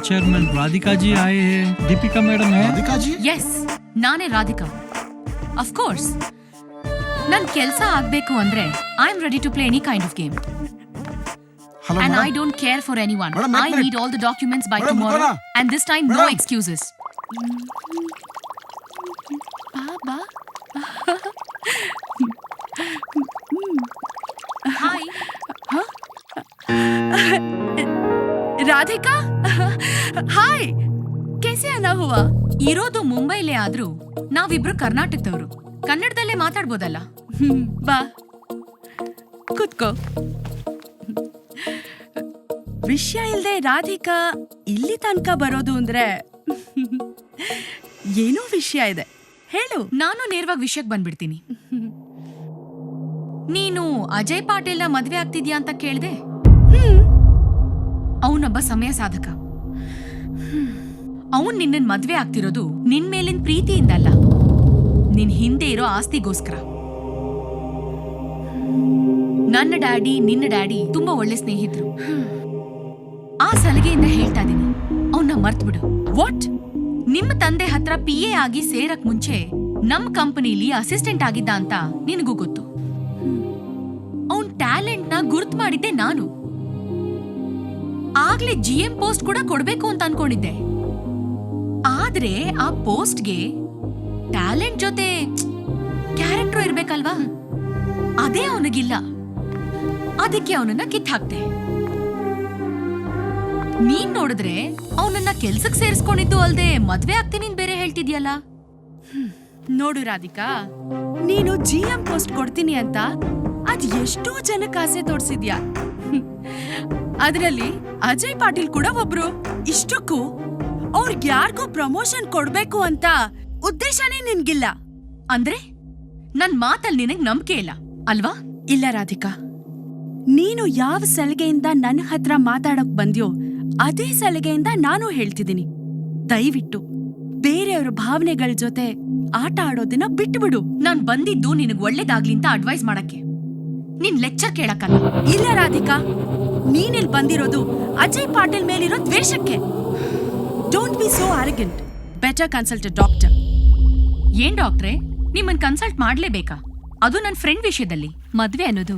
Chairman Radhika ji आए हैं। Deepika madam है? राधिका जी? Yes, ನಾನೇ ರಾಧಿಕಾ. Of course. ನನ್ ಕೆಲಸ ಆಗ್ಬೇಕು ಅಂದ್ರೆ I am ready to play any kind of game. Hello, and madam. I don't care for anyone. Madam, I need all the documents by Madam, tomorrow. Mukana. And this time, no Madam. excuses. Baba. Hi. Radhika hi ಕೇಸೆ ಆನಾ ಹುವಾ? ಇರೋದು ಮುಂಬೈಲೇ ಆದ್ರೂ ನಾವಿಬ್ರು ಕರ್ನಾಟಕದವರು. ಕನ್ನಡದಲ್ಲೇ ಮಾತಾಡ್ಬೋದಲ್ಲ? ಬಾ ಕೂತ್ಕೋ. ವಿಷಯ ಇಲ್ದೆ ರಾಧಿಕಾ ಇಲ್ಲಿ ತನಕ ಬರೋದು ಅಂದ್ರೆ ಏನೋ ವಿಷಯ ಇದೆ, ಹೇಳು. ನಾನು ನೇರವಾಗಿ ವಿಷಯಕ್ಕೆ ಬಂದ್ಬಿಡ್ತೀನಿ. ನೀನು ಅಜಯ್ ಪಾಟೀಲ್ನ ಮದ್ವೆ ಆಗ್ತಿದ್ಯಾ ಅಂತ ಕೇಳ್ದೆ. ಅವನೊಬ್ಬ ಸಮಯ ಸಾಧಕ. ಅವನ್ ನಿನ್ನನ್ ಮದ್ವೆ ಆಗ್ತಿರೋದು ನಿನ್ ಮೇಲಿನ ಪ್ರೀತಿಯಿಂದಲ್ಲ, ನಿನ್ ಹಿಂದೆ ಇರೋ ಆಸ್ತಿಗೋಸ್ಕರ. ನನ್ನ ಡ್ಯಾಡಿ ನಿನ್ನ ಡ್ಯಾಡಿ ತುಂಬಾ ಒಳ್ಳೆ ಸ್ನೇಹಿತರು. ಆ ಸಲಿಗೆಯಿಂದ ಹೇಳ್ತಾ ಇದೀನಿ, ಅವನ್ನ ಮರ್ತ್ಬಿಡು. ವಾಟ್? ನಿಮ್ಮ ತಂದೆ ಹತ್ರ PA ಆಗಿ ಸೇರಕ್ ಮುಂಚೆ ನಮ್ ಕಂಪನಿಲಿ ಅಸಿಸ್ಟೆಂಟ್ ಆಗಿದ್ದ ಅಂತ ನಿನಗೂ ಗೊತ್ತು. ಅವನ್ ಟ್ಯಾಲೆಂಟ್ ನ ಗುರ್ತ್ ಮಾಡಿದ್ದೆ ನಾನು. ಆಗ್ಲೇ GM ಪೋಸ್ಟ್ ಕೂಡ ಕೊಡ್ಬೇಕು ಅಂತ ಅನ್ಕೊಂಡಿದ್ದೆ. ಆದ್ರೆ ಆ ಪೋಸ್ಟ್ಗೆ ಟ್ಯಾಲೆಂಟ್ ಜೊತೆ ಕ್ಯಾರೆಕ್ಟರ್ ಇರ್ಬೇಕಲ್ವಾ? ಅದೇ ಅವನಿಗಿಲ್ಲ. ಅದಕ್ಕೆ ಅವನನ್ನ ಕಿತ್ ಹಾಕ್ತೆ. ನೀನ್ ನೋಡಿದ್ರೆ ಅವನನ್ನ ಕೆಲ್ಸಕ್ ಸೇರಿಸ್ಕೊಂಡಿದ್ದು ಅಲ್ದೆ ಮದ್ವೆ ಆಗ್ತೀನಿ ಬೇರೆ ಹೇಳ್ತಿದ್ಯಲ್ಲ. ನೋಡು ರಾಧಿಕಾ, ನೀನು GM ಪೋಸ್ಟ್ ಕೊಡ್ತೀನಿ ಅಂತ ಅದ್ ಎಷ್ಟೋ ಜನಕ್ಕೆ ಆಸೆ ತೋರ್ಸಿದ್ಯಾ. ಅದ್ರಲ್ಲಿ ಅಜಯ್ ಪಾಟೀಲ್ ಕೂಡ ಒಬ್ರು. ಇಷ್ಟಕ್ಕೂ ಅವ್ರಿಗೆ ಯಾರಿಗೂ ಪ್ರಮೋಷನ್ ಕೊಡ್ಬೇಕು ಅಂತ ಉದ್ದೇಶನೇ ನಿನ್ಗಿಲ್ಲ ಅಂದ್ರೆ ನನ್ ಮಾತಲ್ಲಿ ನಿನಗ್ ನಂಬಿಕೆ ಇಲ್ಲ ಅಲ್ವಾ? ಇಲ್ಲ ರಾಧಿಕಾ, ನೀನು ಯಾವ ಸಲಿಗೆಯಿಂದ ನನ್ನ ಹತ್ರ ಮಾತಾಡಕ್ ಬಂದ್ಯೋ ಅದೇ ಸಲಿಗೆಯಿಂದ ನಾನು ಹೇಳ್ತಿದ್ದೀನಿ. ದಯವಿಟ್ಟು ಬೇರೆಯವ್ರ ಭಾವನೆಗಳ ಜೊತೆ ಆಟ ಆಡೋದನ್ನ ಬಿಟ್ಬಿಡು. ನಾನ್ ಬಂದಿದ್ದು ನಿನಗ್ ಒಳ್ಳೇದಾಗ್ಲಿ ಅಂತ ಅಡ್ವೈಸ್ ಮಾಡಕ್ಕೆ, ನಿನ್ ಲೆಕ್ಚರ್ ಕೇಳಕ್ಕಲ್ಲ. ಇಲ್ಲ ರಾಧಿಕಾ, ನೀನಿಲ್ ಬಂದಿರೋದು ಅಜಯ್ ಪಾಟೀಲ್ ಮೇಲಿರೋ ದ್ವೇಷಕ್ಕೆ. Don't be so arrogant. Better consult a doctor. ಏನ್ ಡಾಕ್ಟ್ರೆ, ನಿಮ್ಮನ್ ಕನ್ಸಲ್ಟ್ ಮಾಡ್ಲೇಬೇಕಾ? ಅದು ನನ್ ಫ್ರೆಂಡ್ ವಿಷಯದಲ್ಲಿ. ಮದ್ವೆ ಅನ್ನೋದು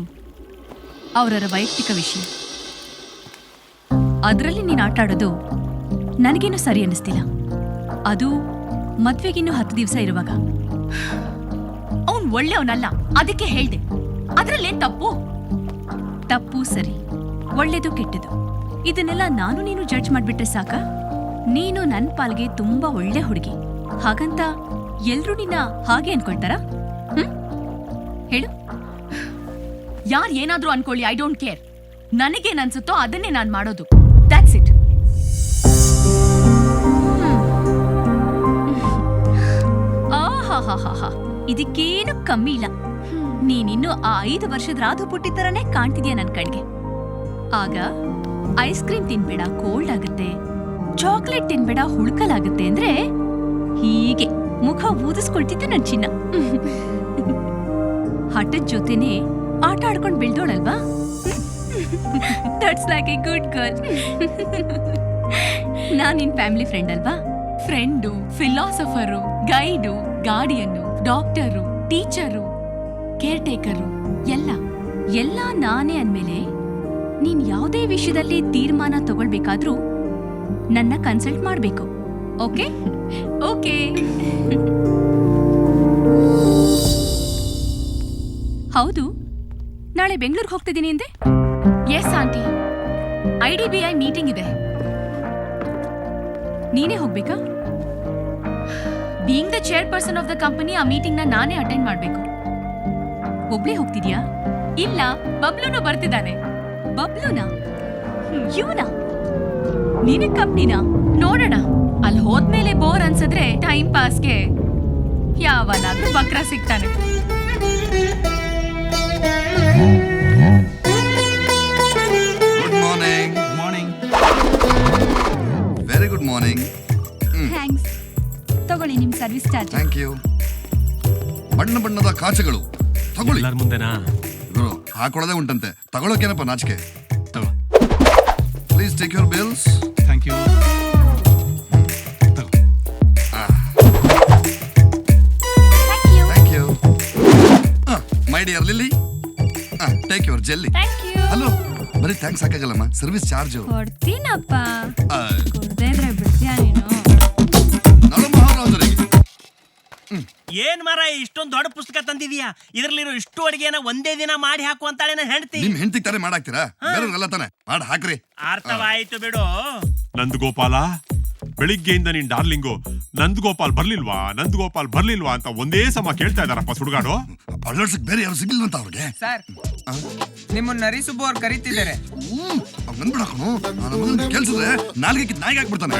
ಅವರವರ ವೈಯಕ್ತಿಕ ವಿಷಯ. ಅದ್ರಲ್ಲಿ ನೀನ್ ಆಟ ಆಡೋದು ನನಗೇನು ಸರಿ ಅನ್ನಿಸ್ತಿಲ್ಲ. ಅದು ಮದ್ವೆಗಿನ್ನು 10 ದಿವಸ ಇರುವಾಗ. ಅವನ್ ಒಳ್ಳೆಯವನಲ್ಲ, ಅದಕ್ಕೆ ಹೇಳ್ದೆ. ಅದ್ರಲ್ಲೇನ್ ತಪ್ಪು? ತಪ್ಪು ಸರಿ, ಒಳ್ಳೇದು ಕೆಟ್ಟದು ಇದನ್ನೆಲ್ಲ ನಾನು ನೀನು ಜಡ್ಜ್ ಮಾಡ್ಬಿಟ್ರೆ ಸಾಕ? ನೀನು ನನ್ ಪಾಲ್ಗೆ ತುಂಬಾ ಒಳ್ಳೆ ಹುಡುಗಿ, ಹಾಗಂತ ಎಲ್ರೂ ನಿನ್ನ ಹಾಗೆ ಅನ್ಕೊಳ್ತಾರ? ಹೇಳು. ಯಾರ್ ಏನಾದ್ರೂ ಅನ್ಕೊಳ್ಳಿ, ಐ ಡೋಂಟ್ ಕೇರ್. ನನಗೇನನ್ಸುತ್ತೋ ಅದನ್ನೇ ನಾನ್ ಮಾಡೋದು. That's it. ಆಹಾಹಾಹಾ, ಇದಕ್ಕೇನು ಕಮ್ಮಿ ಇಲ್ಲ. ನೀನಿನ್ನು ಆ 5 ವರ್ಷದ ರಾಧು ಪುಟ್ಟಿತರನೇ ಕಾಣ್ತಿದ್ಯಾ ನನ್ ಕಣ್ಗೆ. ಆಗ ಐಸ್ ಕ್ರೀಮ್ ತಿನ್ಬೇಡ, ಕೋಲ್ಡ್ ಆಗುತ್ತೆ, ಚಾಕ್ಲೇಟ್ ತಿನ್ಬೇಡ, ಹುಳ್ಕಲಾಗುತ್ತೆ ಅಂದ್ರೆ ಹೀಗೆ ಮುಖ ಊದಿಸ್ಕೊಳ್ತಿದ್ದೆ ನನ್ ಚಿನ್ನ. ಹಠದ ಜೊತೆನೆ ಆಟ ಆಡ್ಕೊಂಡ್ ಬೆಳ್ದೋಳಲ್ವಾ? That's like a good girl. ನಾನ್ ನಿನ್ ಫ್ಯಾಮಿಲಿ ಫ್ರೆಂಡ್ ಅಲ್ವಾ? Friend, philosopher, guide, guardian, doctor, teacher, caretaker, ಎಲ್ಲ ನಾನೇ ಅಂದ್ಮೇಲೆ ನೀನ್ ಯಾವುದೇ ವಿಷಯದಲ್ಲಿ ತೀರ್ಮಾನ ತಗೊಳ್ಬೇಕಾದ್ರೂ ನನ್ನ ಕನ್ಸಲ್ಟ್ ಮಾಡ್ಬೇಕು. ಓಕೆ? ಓಕೆ. ಹೌದು, ನಾಳೆ ಬೆಂಗಳೂರಿಗೆ ಹೋಗ್ತಿದ್ದೀನಿ ಅಂದೆ? ಎಸ್ ಆಂಟಿ, IDBI ಮೀಟಿಂಗ್ ಇದೆ. ನೀನೇ ಹೋಗ್ಬೇಕಾ? Being the chairperson of the company, ಆ ಮೀಟಿಂಗ್ ನ ನಾನೇ ಅಟೆಂಡ್ ಮಾಡ್ಬೇಕು. ಒಬ್ಳೇ ಹೋಗ್ತಿದ್ಯಾ? ಇಲ್ಲ, ಬಬ್ಲೂನು ಬರ್ತಿದ್ದಾನೆ. ಬಬ್ಲೂನಾ? ಇವನಾ? ನೀನೇ ಕಂಪ್ನಿನಾ? ನೋಡೋಣ. ಅಲ್ಲಿ ಹೋದ್ಮೇಲೆ ಬೋರ್ ಅನ್ಸಿದ್ರೆ ಟೈಮ್ ಪಾಸ್ಗೆ ಯಾವನಾದ್ರೂ ಬಕ್ರ ಸಿಗ್ತಾನೆ. ಕಾಚಗಳು ತಗೊಳ್ಳಿ. ಎಲ್ಲರ ಮುಂದೆನಾ? ಗುರು ಹಾಕೊಳ್ಳೋದೇ ಉಂಟಂತೆ, ತಗೊಳಕೇನಪ್ಪ ನಾಚಿಕೆ. Please take your bills. Thank you. Thank you. My dear Lilly, take your jelly. Hello, ಬರೀ ಥ್ಯಾಂಕ್ಸ್ ಹಾಕಾಗಲ್ಲಮ್ಮ, ಸರ್ವಿಸ್ ಚಾರ್ಜ್ ಕೊಡ್ತೀನಪ್ಪ. ಕೊಡ್ದೇ ಇದ್ರೆ ಬಿಡ್ತೀಯಾ ನೀನು? ಮಹಾರಾಜರಿಗೆ ಏನ್ ಮರ ಇಷ್ಟೊಂದು ದೊಡ್ಡ ಪುಸ್ತಕ ತಂದಿದೀಯಾ? ಇದ್ರಲ್ಲಿರೋ ಇಷ್ಟು ಅಡಿಗೆನ ಒಂದೇ ದಿನ ಮಾಡಿ ಹಾಕು ಅಂತಾಳೆ ನನ್ನ ಹೆಂಡತಿ. ನಿಮ್ ಹೆಂಡತಿಗೆ ತಾನೇ ಮಾಡಾಕ್ತೀರಾ, ಬೇರೆಯವ್ರಲ್ಲ ತಾನೆ ಮಾಡಿ ಹಾಕ್ರಿ. ಅರ್ಥವಾಯ್ತು ಬಿಡು. ನಂದಗೋಪಾಲ, ಬೆಳಿಗ್ಗೆಯಿಂದ ನೀನ್ ಡಾರ್ಲಿಂಗು ನಂದಗೋಪಾಲ್ ಬರ್ಲಿಲ್ವಾ ಅಂತ ಒಂದೇ ಸಮ ಕೇಳ್ತಾ ಇದಾರಪ್ಪ ಸುಡುಗಾಡು. ಅಳ್ಳೋಡ್ಸಕ್ ಬೇರೆ ಯಾರು ಸಿಗ್ಲಿಲ್ವಂತ ಅವ್ರಿಗೆ. ಸರ್, ನಿಮ್ಮನ್ನ ನರಿಸುಬ್ಬು ಅವ್ರು ಕರೀತಿದ್ದಾರೆ. ಬಂದ್ಬಿಡಕನು, ಕೇಳಿಸಿದ್ರೆ ನಾಲ್ಗೆ ನಾಯಿಗೆ ಹಾಕ್ಬಿಡ್ತಾನೆ.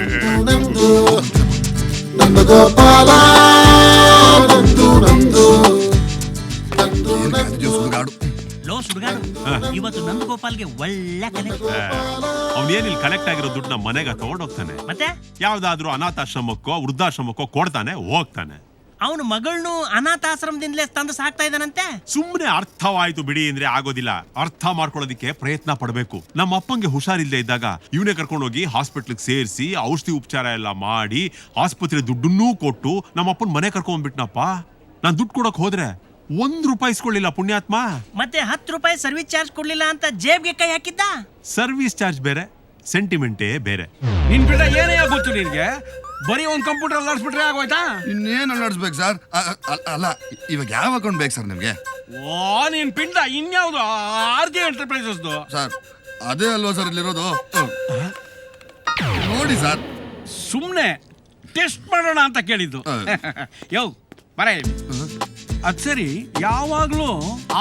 ಸುಡುಗಾಡು ಲೋ ಸುಡುಗಾಡು, ಇವತ್ತು ನಂದಗೋಪಾಲ್ಗೆ ಒಳ್ಳೆ ಕಲೆ. ಅವನೇನಿಲ್ಲಿ ಕಲೆಕ್ಟ್ ಆಗಿರೋ ದುಡ್ಡನ್ನ ಮನೆಗೆ ತಗೊಂಡೋಗ್ತಾನೆ, ಮತ್ತೆ ಯಾವ್ದಾದ್ರು ಅನಾಥಾಶ್ರಮಕ್ಕೋ ವೃದ್ಧಾಶ್ರಮಕ್ಕೋ ಕೊಡ್ತಾನೆ, ಹೋಗ್ತಾನೆ. ಅವನು ಮಗಳನ್ನು ಅನಾಥಾಶ್ರಮದಿಂದಲೇ ತಂದು ಸಾಕ್ತಾ ಇದ್ದಾನಂತೆ. ಸುಮ್ನೆ ಅರ್ಥವಾಯ್ತು ಬಿಡಿ ಅಂದ್ರೆ ಆಗೋದಿಲ್ಲ, ಅರ್ಥ ಮಾಡ್ಕೊಳ್ಳೋದಿಕ್ಕೆ ಪ್ರಯತ್ನ ಪಡ್ಬೇಕು. ನಮ್ಮ ಅಪ್ಪಂಗೆ ಹುಷಾರಿಲ್ಲದೆ ಇದ್ದಾಗ ಇವನೇ ಕರ್ಕೊಂಡೋಗಿ ಹಾಸ್ಪಿಟ್ಲಿಗೆ ಸೇರಿಸಿ ಔಷಧಿ ಉಪಚಾರ ಎಲ್ಲ ಮಾಡಿ ಆಸ್ಪತ್ರೆ ದುಡ್ಡನ್ನೂ ಕೊಟ್ಟು ನಮ್ಮ ಅಪ್ಪನ ಮನೆ ಕರ್ಕೊಂಡ್ಬಿಟ್ನಪ್ಪ. ನಾನ್ ದುಡ್ಡು ಕೊಡಕ್ ಹೋದ್ರೆ ₹1 ಇಸ್ಕೊಳ್ಳಿಲ್ಲ ಪುಣ್ಯಾತ್ಮ. ಮತ್ತೆ ₹10 ಸರ್ವಿಸ್ ಚಾರ್ಜ್ ಕೊಡ್ಲಿಲ್ಲ ಅಂತ ಜೇಬ್ಗೆ ಕೈ ಹಾಕಿದ್ದ. ಸರ್ವಿಸ್ ಚಾರ್ಜ್ ಬೇರೆ, ಸೆಂಟಿಮೆಂಟೇ ಬೇರೆ. ನಿನ್ ಬಿಡ ಏನೇ ಗೊತ್ತು ನಿನ್ಗೆ? ಬರೀ ಒಂದ್ ಕಂಪ್ಯೂಟರ್ ಅಲ್ಲಾಡ್ಸ್ಬಿಟ್ರೆ ಆಗೋಯ್ತಾ? ಇನ್ನೇನ್ ಅಲ್ಲಾಡಿಸ್ಬೇಕು ಸರ್? ಅಲ್ಲ, ಇವಾಗ ಯಾವ ಅಕೌಂಟ್ ಬೇಕು ಸರ್ ನಿಮ್ಗೆ? ಓ, ನೀನ್ ಪಿಂಡ ಇನ್ಯಾವ್ದು? RJ ಎಂಟರ್ಪ್ರೈಸಸ್ ಸರ್ ಅದೇ ಅಲ್ವಾ ಸರ್ ಇಲ್ಲಿರೋದು? ನೋಡಿ ಸರ್, ಸುಮ್ನೆ ಟೆಸ್ಟ್ ಮಾಡೋಣ ಅಂತ ಕೇಳಿದ್ದು. ಯೋ ಬರ, ಅದ್ ಸರಿ, ಯಾವಾಗ್ಲೂ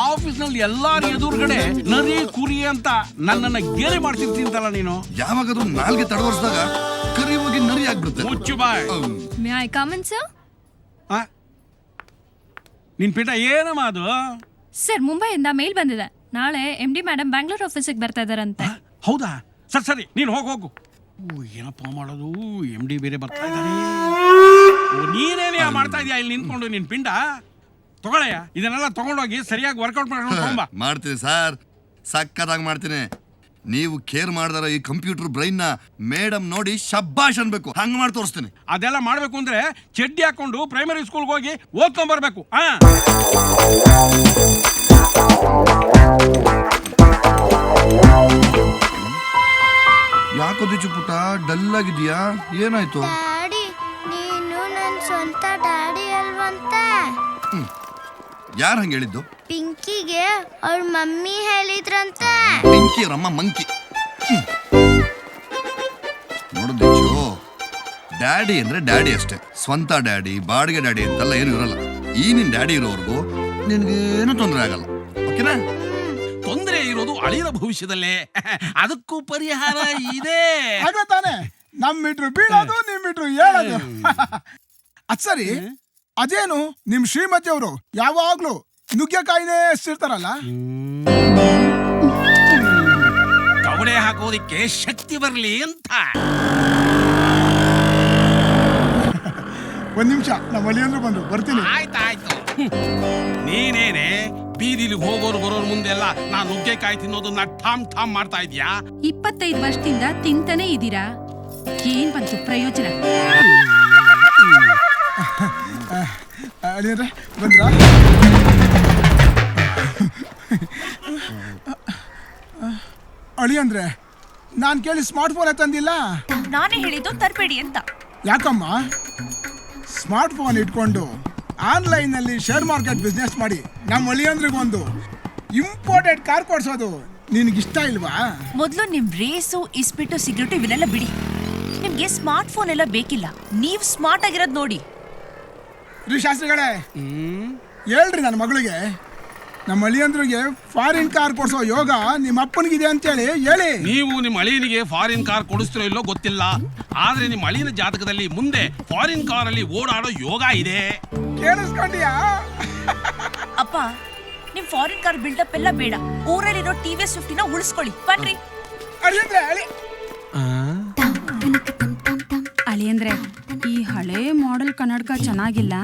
ಆಫೀಸ್ನಲ್ಲಿ ಎಲ್ಲಾರ ಎದುರುಗಡೆ ನರಿ ಕುರಿ ಅಂತ ನನ್ನನ್ನ ಗೇಲಿ ಮಾಡ್ತಿರ್ತೀಂತಲ್ಲ ನೀನು. ಯಾವಾಗಾದ್ರೂ ನಾಲ್ಗೆ ತಡವರ್ಸಿದಾಗ ಕರಿ ಹೋಗಿ ನರಿ ಆಗ್ಬಿಡುತ್ತೆ. ಮುಚ್ಚು ಬಾಯ್. May I come in sir? ನಿನ್ ಪಿಂಡ ಏನಮ್ಮ ಅದು? ಸರ್, ಮುಂಬೈಯಿಂದ ಮೇಲ್ ಬಂದಿದೆ. ನಾಳೆ MD ಮೇಡಮ್ ಬ್ಯಾಂಗ್ಳೂರ್ ಆಫೀಸಿಗೆ ಬರ್ತಾ ಇದಾರಂತೆ. ಹೌದಾ? ಸರಿ, ನೀನು ಹೋಗು. ಏನಪ್ಪ ಮಾಡೋದು? MD ಬೇರೆ ಬರ್ತಾ ಇದ್ದಾನೆ. ನೀನೇನೇ ಮಾಡ್ತಾ ಇದೀಯಾ ಇಲ್ಲಿ ನಿಂತ್ಕೊಂಡು? ನಿನ್ ಪಿಂಡ ತಗೊಳಯ್ಯ, ಇದನ್ನೆಲ್ಲ ತಗೊಂಡೋಗಿ ಸರಿಯಾಗಿ ವರ್ಕೌಟ್ ಮಾಡೋಣ. ಮಾಡ್ತೀನಿ ಸರ್, ಸಕ್ಕತ್ತಾಗಿ ಮಾಡ್ತೀನಿ. ನೀವು ಕೇರ್ ಮಾಡಿದಾರ ಈ ಕಂಪ್ಯೂಟರ್ ಬ್ರೈನ್ ನ ಮೇಡಮ್ ನೋಡಿ ಶಬ್ಬಾಷ್ ಅನ್ಬೇಕು, ಹಂಗ ಮಾಡಿ ತೋರಿಸ್ತೀನಿ. ಅದೆಲ್ಲ ಮಾಡ್ಬೇಕು ಅಂದ್ರೆ ಚಡ್ಡಿ ಹಾಕೊಂಡು ಪ್ರೈಮರಿ ಸ್ಕೂಲ್ಗೆ ಹೋಗಿ ಓದ್ಕೊಂಡ್ ಬರ್ಬೇಕು. ಯಾಕೋದಿಚ್ಚು ಪುಟ್ಟ ಡಲ್ ಆಗಿದ್ಯಾ? ಏನಾಯ್ತು? ಡ್ಯಾಡಿ, ನೀನು ನನ್ನ ಸ್ವಂತ ಡ್ಯಾಡಿ ಅಲ್ವಂತ. ಯಾರು ಹಂಗ ಹೇಳಿದ್ದು? ಪಿಂಕಿಗೆ ಅವ್ರ ಮಮ್ಮಿ ಹೇಳಿದ್ರಂತೆ. ಪಿಂಕಿ ರಮ್ಮ ಮಂಕಿ. ನೋಡಿದ್ದು, ಡ್ಯಾಡಿ ಅಂದ್ರೆ ಡ್ಯಾಡಿ ಅಷ್ಟೇ, ಸ್ವಂತ ಡ್ಯಾಡಿ ಬಾಡಿಗೆ ಡ್ಯಾಡಿ ಅಂತೆಲ್ಲ ಏನು ಇರಲ್ಲ. ಈ ನಿನ್ ಡ್ಯಾಡಿ ಇರೋವರೆಗೂ ನಿನ್ಗೇನು ತೊಂದರೆ ಆಗಲ್ಲ, ಓಕೆನಾ? ತೊಂದರೆ ಇರೋದು ಅಳಿರ ಭವಿಷ್ಯದಲ್ಲೇ, ಅದಕ್ಕೂ ಪರಿಹಾರ ಇದೆ. ತಾನೆ, ನಮ್ ಮೀಟ್ರು ಬೀಳೋದು, ನಿಮ್ ಮೀಟ್ರು ಹೇಳೋದು. ಅದ್ ಸರಿ, ಅದೇನು ನಿಮ್ ಶ್ರೀಮತಿ ಅವರು ಯಾವಾಗ್ಲೂ ನುಗ್ಗೆಕಾಯಿನೇ ಎಷ್ಟಿರ್ತಾರಲ್ಲ? ಕವಡೆ ಹಾಕೋದಿಕ್ಕೆ ಶಕ್ತಿ ಬರ್ಲಿ ಅಂತ. ಒಂದ್ ನಿಮಿಷ, ನಮ್ಮ ಅಳಿಯಂದ್ರು ಬಂದ್ರು, ಬರ್ತೀನಿ. ಆಯ್ತಾಯ್ತು. ನೀನೇನೆ ಬೀದಿಲಿ ಹೋಗೋರು ಬರೋರ್ ಮುಂದೆಲ್ಲ ನಾನ್ ನುಗ್ಗೆಕಾಯಿ ತಿನ್ನೋದನ್ನ ಠಾಮ್ ಠಾಮ್ ಮಾಡ್ತಾ ಇದ್ಯಾ? 25 ವರ್ಷದಿಂದ ತಿಂತಾನೆ ಇದ್ದೀರಾ, ಏನ್ ಬಂತು ಪ್ರಯೋಜನ? ಅಳಿಯಂದ್ರೆ ಬಂದ್ರ? ಅಳಿಯಂದ್ರೆ ನಾನ್ ಕೇಳಿ ಸ್ಮಾರ್ಟ್ ಫೋನ್ ತಂದಿಲ್ಲ. ನಾನೇ ಹೇಳಿದ್ದು ತರಬೇಡಿ ಅಂತ. ಯಾಕಮ್ಮ? ಸ್ಮಾರ್ಟ್ ಫೋನ್ ಇಟ್ಕೊಂಡು ಆನ್ಲೈನ್ ನಲ್ಲಿ ಶೇರ್ ಮಾರ್ಕೆಟ್ ಬಿಸ್ನೆಸ್ ಮಾಡಿ ನಮ್ಮ ಅಳಿಯಂದ್ರಿಗೊಂದು ಇಂಪೋರ್ಟೆಡ್ ಕಾರ್ ಕೊಡ್ಸೋದು ನಿನ್ಗಿಷ್ಟ ಇಲ್ವಾ? ಮೊದಲು ನಿಮ್ ರೇಸು, ಇಸ್ಪಿಟ್ಟು, ಸಿಗರೇಟು ಇವನ್ನೆಲ್ಲ ಬಿಡಿ. ನಿಮ್ಗೆ ಸ್ಮಾರ್ಟ್ ಫೋನ್ ಎಲ್ಲ ಬೇಕಿಲ್ಲ, ನೀವ್ ಸ್ಮಾರ್ಟ್ ಆಗಿರೋದ್ ನೋಡಿ. ರೀ ಶಾಸ್ತ್ರಿಗಳೇ, ಹೇಳ್ರಿ ನನ್ನ ಮಗಳಿಗೆ, ನಮ್ಮ ಅಳಿಯಂದ್ರಿಗೆ ಫಾರಿನ್ ಕಾರ್ ಕೊಡ್ಸೋ ಯೋಗ ನಿಮ್ಮ ಅಪ್ಪನಿಗಿದೆ ಅಂತೇಳಿ ಹೇಳಿ. ನೀವು ನಿಮ್ಮ ಅಳಿಯನಿಗೆ ಫಾರಿನ್ ಕಾರ್ ಕೊಡಿಸ್ತಿರೋ ಇಲ್ಲೋ ಗೊತ್ತಿಲ್ಲ, ಆದ್ರೆ ನಿಮ್ಮ ಅಳಿಯನ ಜಾತಕದಲ್ಲಿ ಮುಂದೆ ಫಾರಿನ್ ಕಾರ್ ಅಲ್ಲಿ ಓಡಾಡೋ ಯೋಗ ಇದೆ. ಕೇಳಿಸ್ಕೊಂಡಿಯಾ? ಅಪ್ಪ, ನಿಮ್ ಫಾರಿನ್ ಕಾರ್ ಬಿಲ್ಡಪ್ ಎಲ್ಲ ಬೇಡ, ಊರಲ್ಲಿರೋ TVS 50ನ ಉಳಿಸ್ಕೊಳ್ಳಿ. ಬನ್ರಿ. ಅಳಿಯಂದ್ರೆ, ಈ ಹಳೆ ಮಾಡೆಲ್ ಕನ್ನಡಕ ಚೆನ್ನಾಗಿಲ್ಲ,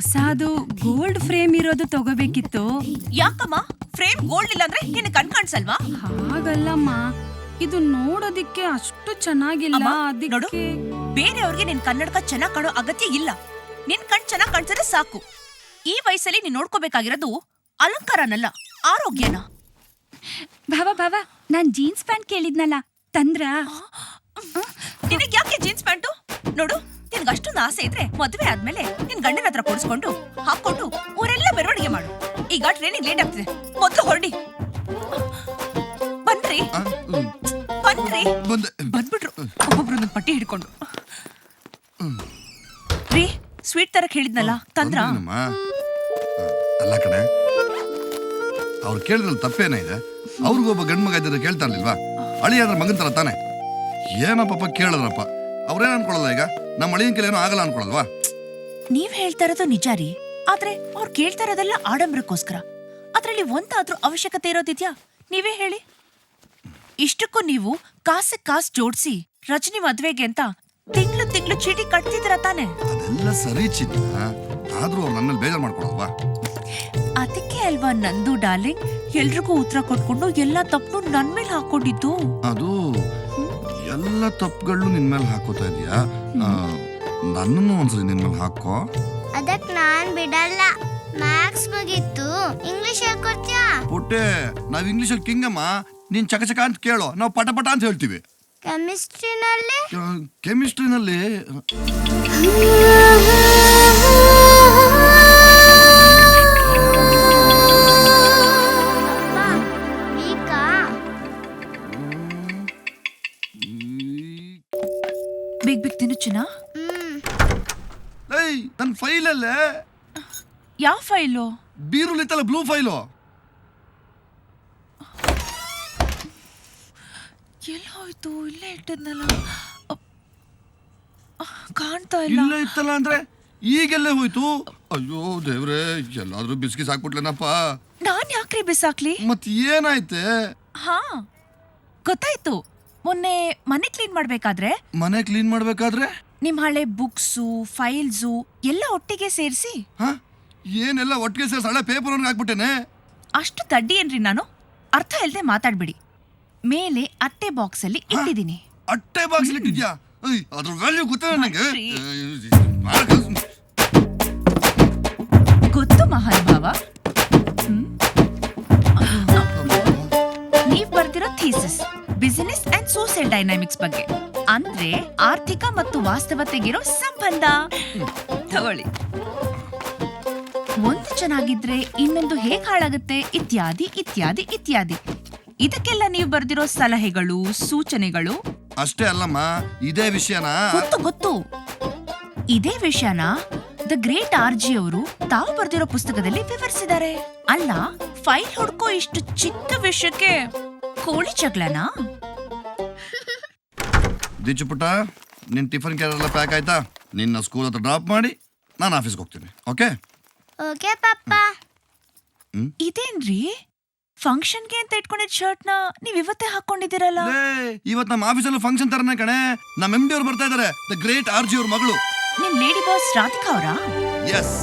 ಹೊಸದು ಗೋಲ್ಡ್ ಫ್ರೇಮ್ ಇರೋದು ತಗೋಬೇಕಿತ್ತು. ಯಾಕಮ್ಮ ಫ್ರೇಮ್ ಗೋಲ್ಡ್ ಇಲ್ಲ ಅಂದ್ರೆ ನಿನ್ ಕಣ್ ಕಾಣಿಸಲ್ವಾ? ಹಾಗಲ್ಲಮ್ಮ, ಇದು ನೋಡೋದಿಕ್ಕೆ ಅಷ್ಟು ಚೆನ್ನಾಗಿಲ್ಲ. ಅಮ್ಮ, ನೋಡು, ಅದಕ್ಕೆ ಬೇರೆಯವ್ರಿಗೆ ನಿನ್ ಕನ್ನಡಕ ಚೆನ್ನಾಗ್ ಕಾಣೋ ಅಗತ್ಯ ಇಲ್ಲ. ನಿನ್ ಕಣ್ ಚೆನ್ನಾಗ್ ಕಾಣಿಸಿದ್ರೆ ಸಾಕು. ಈ ವಯಸ್ಸಲ್ಲಿ ನೀನ್ ನೋಡ್ಕೋಬೇಕಾಗಿರೋದು ಅಲಂಕಾರನಲ್ಲ, ಆರೋಗ್ಯನ. ಭಾವ ನಾನ್ ಜೀನ್ಸ್ ಪ್ಯಾಂಟ್ ಕೇಳಿದ್ನಲ್ಲ, ತಂದ್ರ? ನಿನಗ್ ಯಾಕೆ ಜೀನ್ಸ್ ಪ್ಯಾಂಟು? ನೋಡು, ನಿನ್ಗೆ ಅಷ್ಟೊಂದು ಆಸೆ ಇದ್ರೆ ಮದುವೆ ಆದ್ಮೇಲೆ ನಿನ್ ಗಂಡನ ಹತ್ರ ಕೊಡಿಸ್ಕೊಂಡು ಹಾಕೊಂಡು ಊರೆಲ್ಲ ಮೆರವಣಿಗೆ ಮಾಡು. ಈಗ ಟ್ರೈನಿಗೆ ಲೇಟ್ ಆಗ್ತಿದೆ, ಮೊದ್ಲು ಹೊರಡಿ. ಬನ್ರಿ ಬನ್ರಿ. ಬಂದ್ಬಿಟ್ರು ಒಬ್ಬೊಬ್ರು ಒಂದೊಂದು ಪಟ್ಟಿ ಹಿಡ್ಕೊಂಡು. ರೀ, ಸ್ವೀಟ್ ತರಕ್ ಹೇಳಿದ್ನಲ್ಲ, ತಂದ್ರ? ಅಲ್ಲ ಕಣೆ, ಅವ್ರು ಕೇಳಿದ್ರಲ್ಲಿ ತಪ್ಪೇನ ಇದೆ? ಅವ್ರಿಗೊಬ್ಬ ಗಂಡ್ ಮಗ ಇದ್ದರೆ ಕೇಳ್ತಾ ಇರ್ಲಿಲ್ವಾ? ಅಳಿಯಾದ್ರ ಮಗನ್ ತರ ತಾನೆ. ಏನೋ ಪಾಪ ಕೇಳಿದ್ರಪ್ಪ, ಅವ್ರೇನ್ ಅನ್ಕೊಳ್ಳಲ್ಲ? ಈಗ ನಮ್ಮ ಅಳಿಯನ್ ಕೇಳಿ ಏನೋ ಆಗಲ್ಲ ಅನ್ಕೊಳಲ್ವಾ? ನೀವ್ ಹೇಳ್ತಾ ಇರೋದು ನಿಜ ರೀ, ಆದ್ರೆ ಅವ್ರು ಕೇಳ್ತಾ ಇರೋದೆಲ್ಲ ಆಡಂಬರಕ್ಕೋಸ್ಕರ. ಅದ್ರಲ್ಲಿ ಒಂದಾದ್ರೂ ಅವಶ್ಯಕತೆ ಇರೋದಿದ್ಯಾ? ನೀವೇ ಹೇಳಿ. ಇಷ್ಟಕ್ಕೂ ನೀವು ಕಾಸು ಜೋಡಿಸಿ ರಜನಿ ಮದ್ವೆಗೆ ಅಂತ ತಿಂಗಳು ಚೀಟಿ ಕಟ್ತಿದ್ರ ತಾನೆ? ಅದೆಲ್ಲ ಸರಿ ಚಿನ್ನ, ಆದ್ರೂ ಅವ್ರು ನನ್ನ ಬೇಜಾರು ಮಾಡ್ಕೊಳಲ್ವಾ? ಅದಕ್ಕೆ ಅಲ್ವಾ ನಂದು ಡಾರ್ಲಿಂಗ್ ಎಲ್ರಿಗೂ ಉತ್ತರ ಕೊಟ್ಕೊಂಡು ಎಲ್ಲ ತಪ್ಪು ನನ್ ಮೇಲೆ ಹಾಕೊಂಡಿದ್ದು. ಅದು ಎಲ್ಲ ತಪ್ಪುಗಳು ನಿನ್ ಮೇಲೆ ಹಾಕೋತಾ ಇದೀಯಾ? ನನ್ನನ್ನು ಒಂದ್ಸಲಿ ನಿನ್ ಮೇಲೆ ಹಾಕೋ. ಅದಕ್ ನಾನ್ ಬಿಡಲ್ಲ. ಮ್ಯಾಥ್ಸ್ ಮುಗೀತು, ಇಂಗ್ಲಿಷ್ ಹೇಳ್ಕೊಡ್ತೀಯಾ? ಪುಟ್ಟೆ, ನಾವ್ ಇಂಗ್ಲಿಷ್ ಅಲ್ಲಿ ಕಿಂಗಮ್ಮ. ನೀನ್ ಚಕ ಅಂತ ಕೇಳೋ, ನಾವು ಪಟ ಅಂತ ಹೇಳ್ತೀವಿ. ಕೆಮಿಸ್ಟ್ರಿನಲ್ಲಿ? ಕೆಮಿಸ್ಟ್ರಿನಲ್ಲಿ ಬಿಗ್ ತಿನ್ನು ಚಿನ್ನ. ನನ್ ಫೈಲ್ ಅಲ್ಲೇ. ಯಾವ ಫೈಲು? ಬೀರುಲಿತ್ತಲ್ಲ, blue file. ಎಲ್ಲ ಹೋಯ್ತು? ಇಲ್ಲೇ ಇಟ್ಟದ್ನಲ್ಲ, ಕಾಣ್ತಾ ಇಲ್ಲ. ಇಲ್ಲ ಇತ್ತಲ್ಲ ಅಂದ್ರೆ ಈಗೆಲ್ಲೇ ಹೋಯ್ತು? ಅಯ್ಯೋ ದೇವ್ರೆ, ಎಲ್ಲಾದ್ರೂ ಬಿಸ್ಕಿಸ್ ಹಾಕ್ಬಿಟ್ಲೇನಪ್ಪ. ನಾನ್ ಯಾಕ್ರಿ ಬಿಸಾಕ್ಲಿ? ಮತ್ ಏನಾಯ್ತೆ? ಹಾ, ಗೊತ್ತಾಯ್ತು. ಮೊನ್ನೆ ಮನೆ ಕ್ಲೀನ್ ಮಾಡ್ಬೇಕಾದ್ರೆ ಮನೆ ಕ್ಲೀನ್ ಮಾಡ್ಬೇಕಾದ್ರೆ ನಿಮ್ ಹಳೆ ಬುಕ್ಸು, ಫೈಲ್ಸು ಎಲ್ಲ ಒಟ್ಟಿಗೆ ಸೇರಿಸಿ. ಹ, ಏನೆಲ್ಲ ಒಟ್ಟಿಗೆ ಸೇರಿಸಿ ಹಳೆ ಪೇಪರ್ ಹಾಕ್ಬಿಟ್ಟೇನೆ. ಅಷ್ಟು ತಡ್ಡಿ ಏನ್ರಿ ನಾನು? ಅರ್ಥ ಇಲ್ದೆ ಮಾತಾಡ್ಬಿಡಿ. ಮೇಲೆ ಅಟ್ಟೆ ಬಾಕ್ಸ್ ಅಲ್ಲಿ ಇಟ್ಟಿದ್ದೀನಿ. ಅಟ್ಟೆ ಬಾಕ್ಸ್ ಇಟ್ಟಿದ್ಯಾ? ಅದ್ರ ವ್ಯಾಲ್ಯೂ ಗೊತ್ತಿಲ್ಲ ನನಗೆ. ಗೊತ್ತು ಮಹಾನ್ ಭಾವ. ನೀವ್ ಬರ್ತಿರೋ thesis business and social dynamics ಬಗ್ಗೆ, ಅಂದ್ರೆ ಆರ್ಥಿಕ ಮತ್ತು ವಾಸ್ತವತೆಗಿರೋ ಸಂಬಂಧ. ತಗೊಳ್ಳಿ. ಒಂದು ಚೆನ್ನಾಗಿದ್ರೆ ಇನ್ನೊಂದು ಹೇಗ್ ಹಾಳಾಗುತ್ತೆ, ಇತ್ಯಾದಿ ಇತ್ಯಾದಿ ಇತ್ಯಾದಿ. ಇದಕ್ಕೆಲ್ಲ ನೀವು ಬರ್ದಿರೋ ಸಲಹೆಗಳು, ಸೂಚನೆಗಳು. ಅಷ್ಟೇ ಅಲ್ಲಮ್ಮ, ಇದೇ ವಿಷಯನ ಗೊತ್ತು. ಇದೇ ವಿಷಯನ ದ ಗ್ರೇಟ್ ಆರ್ಜಿ ಅವರು ತಾವು ಬರ್ದಿರೋ ಪುಸ್ತಕದಲ್ಲಿ ವಿವರಿಸಿದ್ದಾರೆ. ಅಲ್ಲ, ಫೈಲ್ ಹುಡ್ಕೋ ಇಷ್ಟು ಚಿಕ್ಕ ವಿಷಯಕ್ಕೆ ಕೋಳಿ ಜಗಳನಾ? ದಿಚ್ಚು ಪುಟ್ಟ, ನಿನ್ ಟಿಫನ್ ಕ್ಯಾರ್ ಎಲ್ಲ ಪ್ಯಾಕ್ ಆಯ್ತಾ? ನಿನ್ನ ಸ್ಕೂಲ್ ಹತ್ರ ಡ್ರಾಪ್ ಮಾಡಿ ನಾನು ಆಫೀಸ್ಗೆ ಹೋಗ್ತೀನಿ. ಓಕೆ? ಓಕೆ ಪಪ್ಪ. ಇದೇನ್ರಿ, ಫಂಕ್ಷನ್ಗೆ ಅಂತ ಇಟ್ಕೊಂಡಿದ್ ಶರ್ಟ್ ನ ನೀವ್ ಇವತ್ತೇ ಹಾಕೊಂಡಿದ್ದೀರಲ್ಲ? ಇವತ್ ನಮ್ಮ ಆಫೀಸಲ್ಲೂ ಫಂಕ್ಷನ್ ತರನೇ ಕಣೆ. ನಮ್ಮ MD ಅವ್ರು ಬರ್ತಾ ಇದಾರೆ, ದ ಗ್ರೇಟ್ ಆರ್ಜಿ ಅವ್ರ ಮಗಳು. ನಿಮ್ ಲೇಡಿ ಬಾಸ್ ರಾಧಿಕಾ ಅವರಾ? ಎಸ್,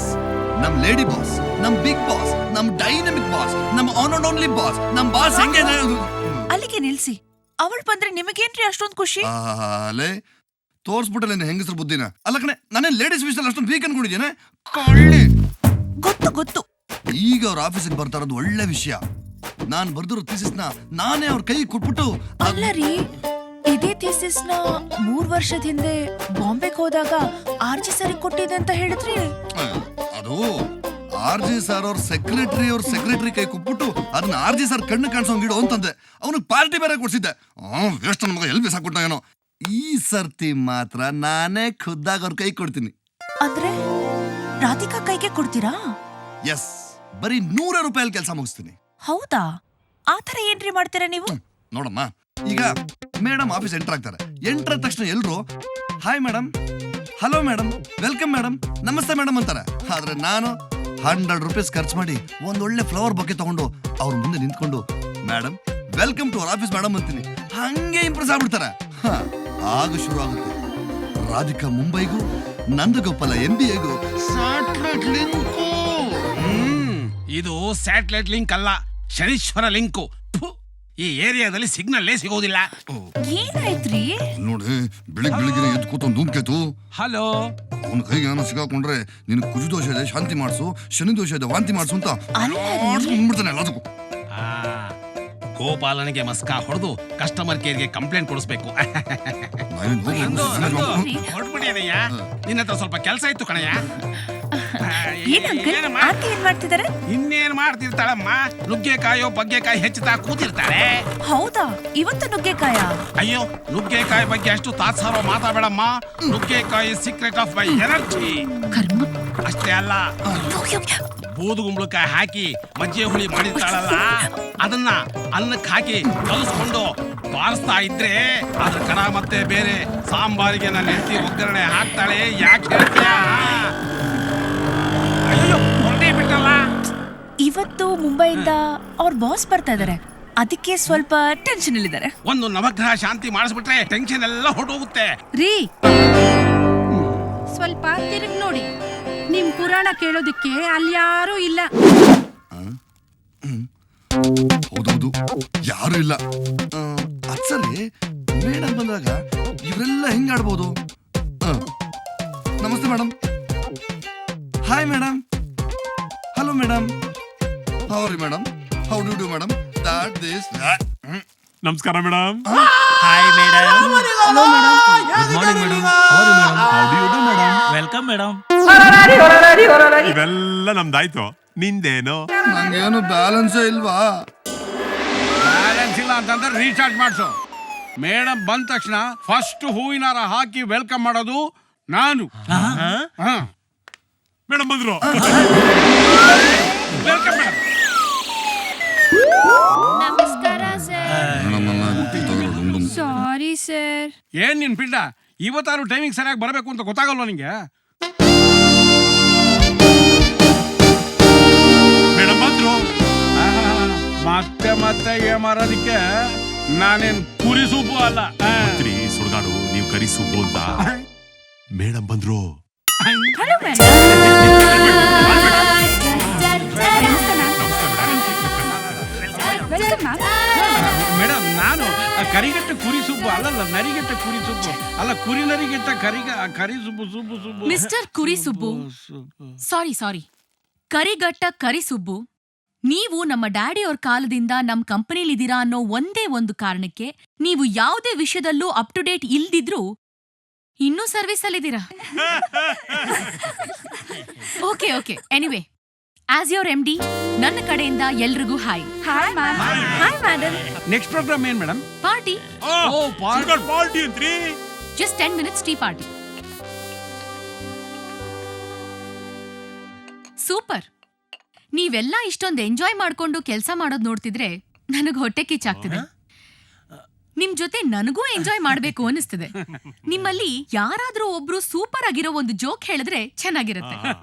ನಮ್ ಲೇಡಿ ಬಾಸ್, ನಮ್ ಬಿಗ್ ಬಾಸ್, ನಮ್ ಡೈನಮಿಕ್ ಬಾಸ್, ನಮ್ ಆನ್ ಅಂಡ್ ಓನ್ಲಿ ಬಾಸ್, ನಮ್ ಬಾಸ್. ಹೆಂಗೆ ಅಲ್ಲಿಗೆ ನಿಲ್ಸಿ. ಅವಳು ಬಂದ್ರೆ ನಿಮಗೇನ್ರಿ ಅಷ್ಟೊಂದು ಖುಷಿ? ಅಲ್ಲೇ ತೋರ್ಸ್ಬಿಟ್ಟಲ್ಲ ಹೆಂಗಸ್ರ ಬುದ್ಧಿನ. ಅಲ್ಲ ಕಣೆ, ನಾನೇ ಲೇಡೀಸ್ ವಿಷಯದಲ್ಲಿ ಅಷ್ಟೊಂದು ವೀಕ್ ಅನ್ಕೊಂಡಿದ್ದೇನೆ. ಕಳ್ಳಿ. ಗೊತ್ತು. ಈಗ ಅವ್ರ ಆಫೀಸಿಗೆ ಬರ್ತಾ ಇರೋದು ಒಳ್ಳೆ ವಿಷಯ. ನಾನ್ ಬರ್ದಿರೋ ಥೀಸಿಸ್ನ ನಾನೇ ಅವ್ರ ಕೈ ಕೊಟ್ಬಿಟ್ಟು. ಅಲ್ಲ ರೀ, ಇದೇ ಥೀಸಿಸ್ ನ 3 ವರ್ಷದ ಹಿಂದೆ ಬಾಂಬೆಗೆ ಹೋದಾಗ ಆರ್ಜಿ ಸರ್ ಕೊಟ್ಟಿದೆ ಅಂತ ಹೇಳಿದ್ರಿ. ಅದು ಆರ್ಜಿ ಸರ್ ಅವ್ರ ಸೆಕ್ರೆಟರಿ ಕೈ ಕೊಟ್ಬಿಟ್ಟು ಅದನ್ನ ಆರ್ಜಿ ಸರ್ ಕಣ್ಣು ಕಾಣಿಸೋಂಗಿಡು ಅಂತಂದೆ. ಅವನಿಗೆ ಪಾರ್ಟಿ ಬೇರೆ ಕೊಡ್ಸಿದ್ದೆ. ಎಷ್ಟು ನನ್ನ ಮಗ ಎಲ್ಲಿ ಬಿಸಾಕ್ಬಿಟ್ಟ ಏನೋ. ಈ ಸರ್ತಿ ಮಾತ್ರ ನಾನೇ ಖುದ್ದಾಗಿ ಅವ್ರ ಕೈ ಕೊಡ್ತೀನಿ. ಅಂದ್ರೆ ರಾಧಿಕಾ ಕೈಗೆ ಕೊಡ್ತೀರಾ? ಎಸ್, ಬರೀ 100 ರೂಪಾಯಲ್ಲಿ ಕೆಲಸ ಮುಗಿಸ್ತೀನಿ. ಹೌದಾ? ಆತರ ಏನ್ರಿ ಮಾಡ್ತೀರಾ ನೀವು? ನೋಡಮ್ಮ, ಈಗ ಮೇಡಮ್ ಆಫೀಸ್ ಎಂಟರ್ ಆಗ್ತಾರೆ. ಎಂಟರ್ ಆದ ತಕ್ಷಣ ಎಲ್ರು hi madam, hello madam, welcome madam, ನಮಸ್ತೆ ಮೇಡಮ್ ಅಂತಾರೆ. ಆದ್ರೆ ನಾನು 100 ರೂಪೀಸ್ ಖರ್ಚು ಮಾಡಿ ಒಂದೊಳ್ಳೆ ಫ್ಲವರ್ ಬೊಕ್ಕೆ ತಗೊಂಡು ಅವ್ರ ಮುಂದೆ ನಿಂತ್ಕೊಂಡು madam welcome to our office madam ಅಂತೀನಿ. ಹಂಗೆ ಇಂಪ್ರೆಸ್ ಆಗ್ಬಿಡ್ತಾರೆ. ಆಗ ಶುರು ಆಗುತ್ತೆ ರಾಧಿಕಾ ಮುಂಬೈಗೂ, ನಂದಗೋಪಾಲ MBAಗೂ ಸ್ಯಾಟಲೈಟ್ ಲಿಂಕು. ಇದು ಸ್ಯಾಟಲೈಟ್ ಲಿಂಕ್ ಅಲ್ಲ, ಶನೀಶ್ವರ ಲಿಂಕು. ಫು, ಈ ಏರಿಯಾದಲ್ಲಿ ಸಿಗ್ನಲ್ಲೇ ಸಿಗೋದಿಲ್ಲ. ಏನಾಯ್ತ್ರಿ? ನೋಡಿ, ಬೆಳಿಗ್ಗೆ ಎದ್ದು ಕೂತ ಧೂಮ್ಕೇತು. ಹಲೋ, ಅವನ ಕೈಗೆ ಏನೋ ಸಿಗಾಕೊಂಡ್ರೆ ನಿನ್ ಕುಜು ದೋಷ ಇದೆ ಶಾಂತಿ ಮಾಡಿಸು, ಶನಿ ದೋಷ ಇದೆ ವಾಂತಿ ಮಾಡಿಸು ಅಂತ ಆಡ್ಸ್ಕೊಂಡ್ಬಿಡ್ತಾನೆ ಎಲ್ಲದಕ್ಕೂ. ಗೋಪಾಲನಿಗೆ ಮಸ್ಕಾ ಹೊಡೆದು ಕಸ್ಟಮರ್ ಕೇರ್ಗೆ ಕಂಪ್ಲೇಂಟ್ ಕೊಡಿಸ್ಬೇಕು. ಹೊರಡ್ಬಿಡಿಯನಯ್ಯ, ನಿನ್ನ ಹತ್ರ ಸ್ವಲ್ಪ ಕೆಲಸ ಇತ್ತು ಕಣಯ್ಯ. ಏನ್ ಮಾಡ್ತಿದಾರೆ? ಇನ್ನೇನ್ ಮಾಡ್ತಿರ್ತಾಳಮ್ಮ, ನುಗ್ಗೆಕಾಯೋ ಬಗ್ಗೆಕಾಯಿ ಹೆಚ್ಚುತ್ತಾ ಕೂತಿರ್ತಾಳೆ. ಹೌದಾ? ಇವತ್ತು ನುಗ್ಗೆಕಾಯ? ಅಯ್ಯೋ, ನುಗ್ಗೆಕಾಯಿ ಬಗ್ಗೆ ಅಷ್ಟು ತಾತ್ಸಾರೋ ಮಾತಾಡಬೇಡಮ್ಮ. ನುಗ್ಗೆಕಾಯಿ ಸೀಕ್ರೆಟ್ ಆಫ್ ಮೈ ಎನರ್ಜಿ. ಕರ್ಮ. ಅಷ್ಟೇ ಅಲ್ಲ, ಬೂದುಗುಂಬಳಕಾಯಿ ಹಾಕಿ ಮಜ್ಜೆ ಹುಳಿ ಮಾಡಿರ್ತಾಳಲ್ಲ, ಅದನ್ನ ಅನ್ನಕ್ಕೆ ಹಾಕಿ ಕಲಿಸ್ಕೊಂಡು ಬಾರಿಸ್ತಾ ಇದ್ರೆ ಅದ್ರ ಕಡ ಮತ್ತೆ ಬೇರೆ ಸಾಂಬಾರಿಗೆ ನನ್ನ ಹೆಂಡತಿ ಒಗ್ಗರಣೆ ಹಾಕ್ತಾಳೆ. ಯಾಕೆ ಹೇಳ್ತೀಯಾ? ಅಯ್ಯೋ, ಹೊರಟೇ ಬಿಟ್ಟಲ್ಲ. ಇವತ್ತು ಮುಂಬೈಯಿಂದ ಅವ್ರ ಬಾಸ್ ಬರ್ತಾ ಇದಾರೆ, ಅದಕ್ಕೆ ಸ್ವಲ್ಪ ಟೆನ್ಷನ್ ಅಲ್ಲಿದ್ದಾರೆ. ಒಂದು ನವಗ್ರಹ ಶಾಂತಿ ಮಾಡಿಸ್ಬಿಟ್ರೆ ಟೆನ್ಷನ್ ಎಲ್ಲ ಹೊರಟೋಗುತ್ತೆ. ರೀ, ಸ್ವಲ್ಪ ತಿರುಗಿ ನೋಡಿ, ನಿಮ್ ಪುರಾಣ ಕೇಳೋದಿಕ್ಕೆ ಅಲ್ಲಿ ಯಾರೂ ಇಲ್ಲ. ಹೌದೌದು, ಯಾರು ಇಲ್ಲ. ಅದ್ಸರಿ ಮೇಡಮ್ ಬಂದಾಗ ಇವರೆಲ್ಲ ಹೆಂಗ್ ಆಡ್ಬೋದು? ನಮಸ್ತೆ madam. Hi madam. Hello madam. How ರೀ madam? How do you madam? That this. ನಮಸ್ಕಾರ madam. Hi madam. Hello madam. Good morning madam. How are you madam? How do you do madam? Welcome madam. ಇವೆಲ್ಲ ನಮ್ದಾಯ್ತು, ನಿಂದೇನು? ನಂಗೇನು ಬ್ಯಾಲೆನ್ಸೇ ಇಲ್ವಾ? Balance ಇಲ್ಲ ಅಂತಂದ್ರೆ recharge ಮಾಡಿಸು. Madam ಬಂದ ತಕ್ಷಣ ಫಸ್ಟ್ ಹೂವಿನಾರ ಹಾಕಿ ವೆಲ್ಕಮ್ ಮಾಡೋದು ನಾನು. ಮೇಡಮ್ ಬಂದ್ರು. Welcome madam. ನಮಸ್ಕಾರ ಸರ್. Sorry sir. ಏನ್ ನಿನ್ ಪಿಂಡ, ಇವತ್ತಾರು ಟೈಮಿಂಗ್ ಸರಿಯಾಗಿ ಬರಬೇಕು ಅಂತ ಗೊತ್ತಾಗಲ್ವಾ ನಿಂಗೆ? ಮೇಡಮ್ ಬಂದ್ರು. ಮತ್ತೆ ಮತ್ತೆ ಮಾರೋದಿಕ್ಕೆ ನಾನೇನ್ ಕುರಿ ಸೂಪು ಅಲ್ಲ. ಸುಡ್ಗಾಡು, ನೀವು ಕರಿ ಸುಬ್ಬು ಅಂತ. ಮೇಡಮ್ ಬಂದ್ರು. Hello madam. ಮೇಡಮ್, ನಾನು ಕರಿಗಟ್ಟ ಕುರಿ ಸೂಪು ಅಲ್ಲಲ್ಲ, ನರಿಗಟ್ಟ ಕುರಿ ಸೂಪು ಅಲ್ಲ, ಕುರಿ ನರಿಗಟ್ಟ ಕರಿ ಸುಬ್ಬು ಸುಬ್ಬು ಸುಬ್ಬು. ಮಿಸ್ಟರ್ ಕುರಿ ಸುಬ್ಬು, ಸಾರಿ, ಕರಿಗಟ್ಟ ಕರಿ ಸುಬ್ಬು, ನೀವು ನಮ್ಮ ಡ್ಯಾಡಿ ಅವ್ರ ಕಾಲದಿಂದ ನಮ್ ಕಂಪನಿಲಿದ್ದೀರಾ ಅನ್ನೋ ಒಂದೇ ಒಂದು ಕಾರಣಕ್ಕೆ ನೀವು ಯಾವುದೇ ವಿಷಯದಲ್ಲೂ ಅಪ್ ಟು ಡೇಟ್ ಇಲ್ದಿದ್ರು ಇನ್ನೂ ಸರ್ವಿಸ್ ಅಲ್ಲಿದ್ದೀರಾ. Okay anyway, as your MD ನನ್ನ ಕಡೆಯಿಂದ ಎಲ್ರಿಗೂ hi. Hi ma'am. Hi madam. Next program ಏನ್ ಮೇಡಮ್? ಪಾರ್ಟಿ. ಪಾರ್ಟಿ ಅಂತ್ರಿ. Just 10 minutes tea party. Super. ನೀವೆಲ್ಲ ಇಷ್ಟೊಂದು ಎಂಜಾಯ್ ಮಾಡ್ಕೊಂಡು ಕೆಲಸ ಮಾಡೋದ್ ನೋಡ್ತಿದ್ರೆ ನನಗ್ ಹೊಟ್ಟೆ ಕಿಚ್ಚಾಗ್ತಿದೆ. ನಿಮ್ ಜೊತೆ ನನಗೂ ಎಂಜಾಯ್ ಮಾಡ್ಬೇಕು ಅನಿಸ್ತಿದೆ. ನಿಮ್ಮಲ್ಲಿ ಯಾರಾದ್ರೂ ಒಬ್ರು ಸೂಪರ್ ಆಗಿರೋ ಒಂದು ಜೋಕ್ ಹೇಳಿದ್ರೆ ಚೆನ್ನಾಗಿರುತ್ತೆ.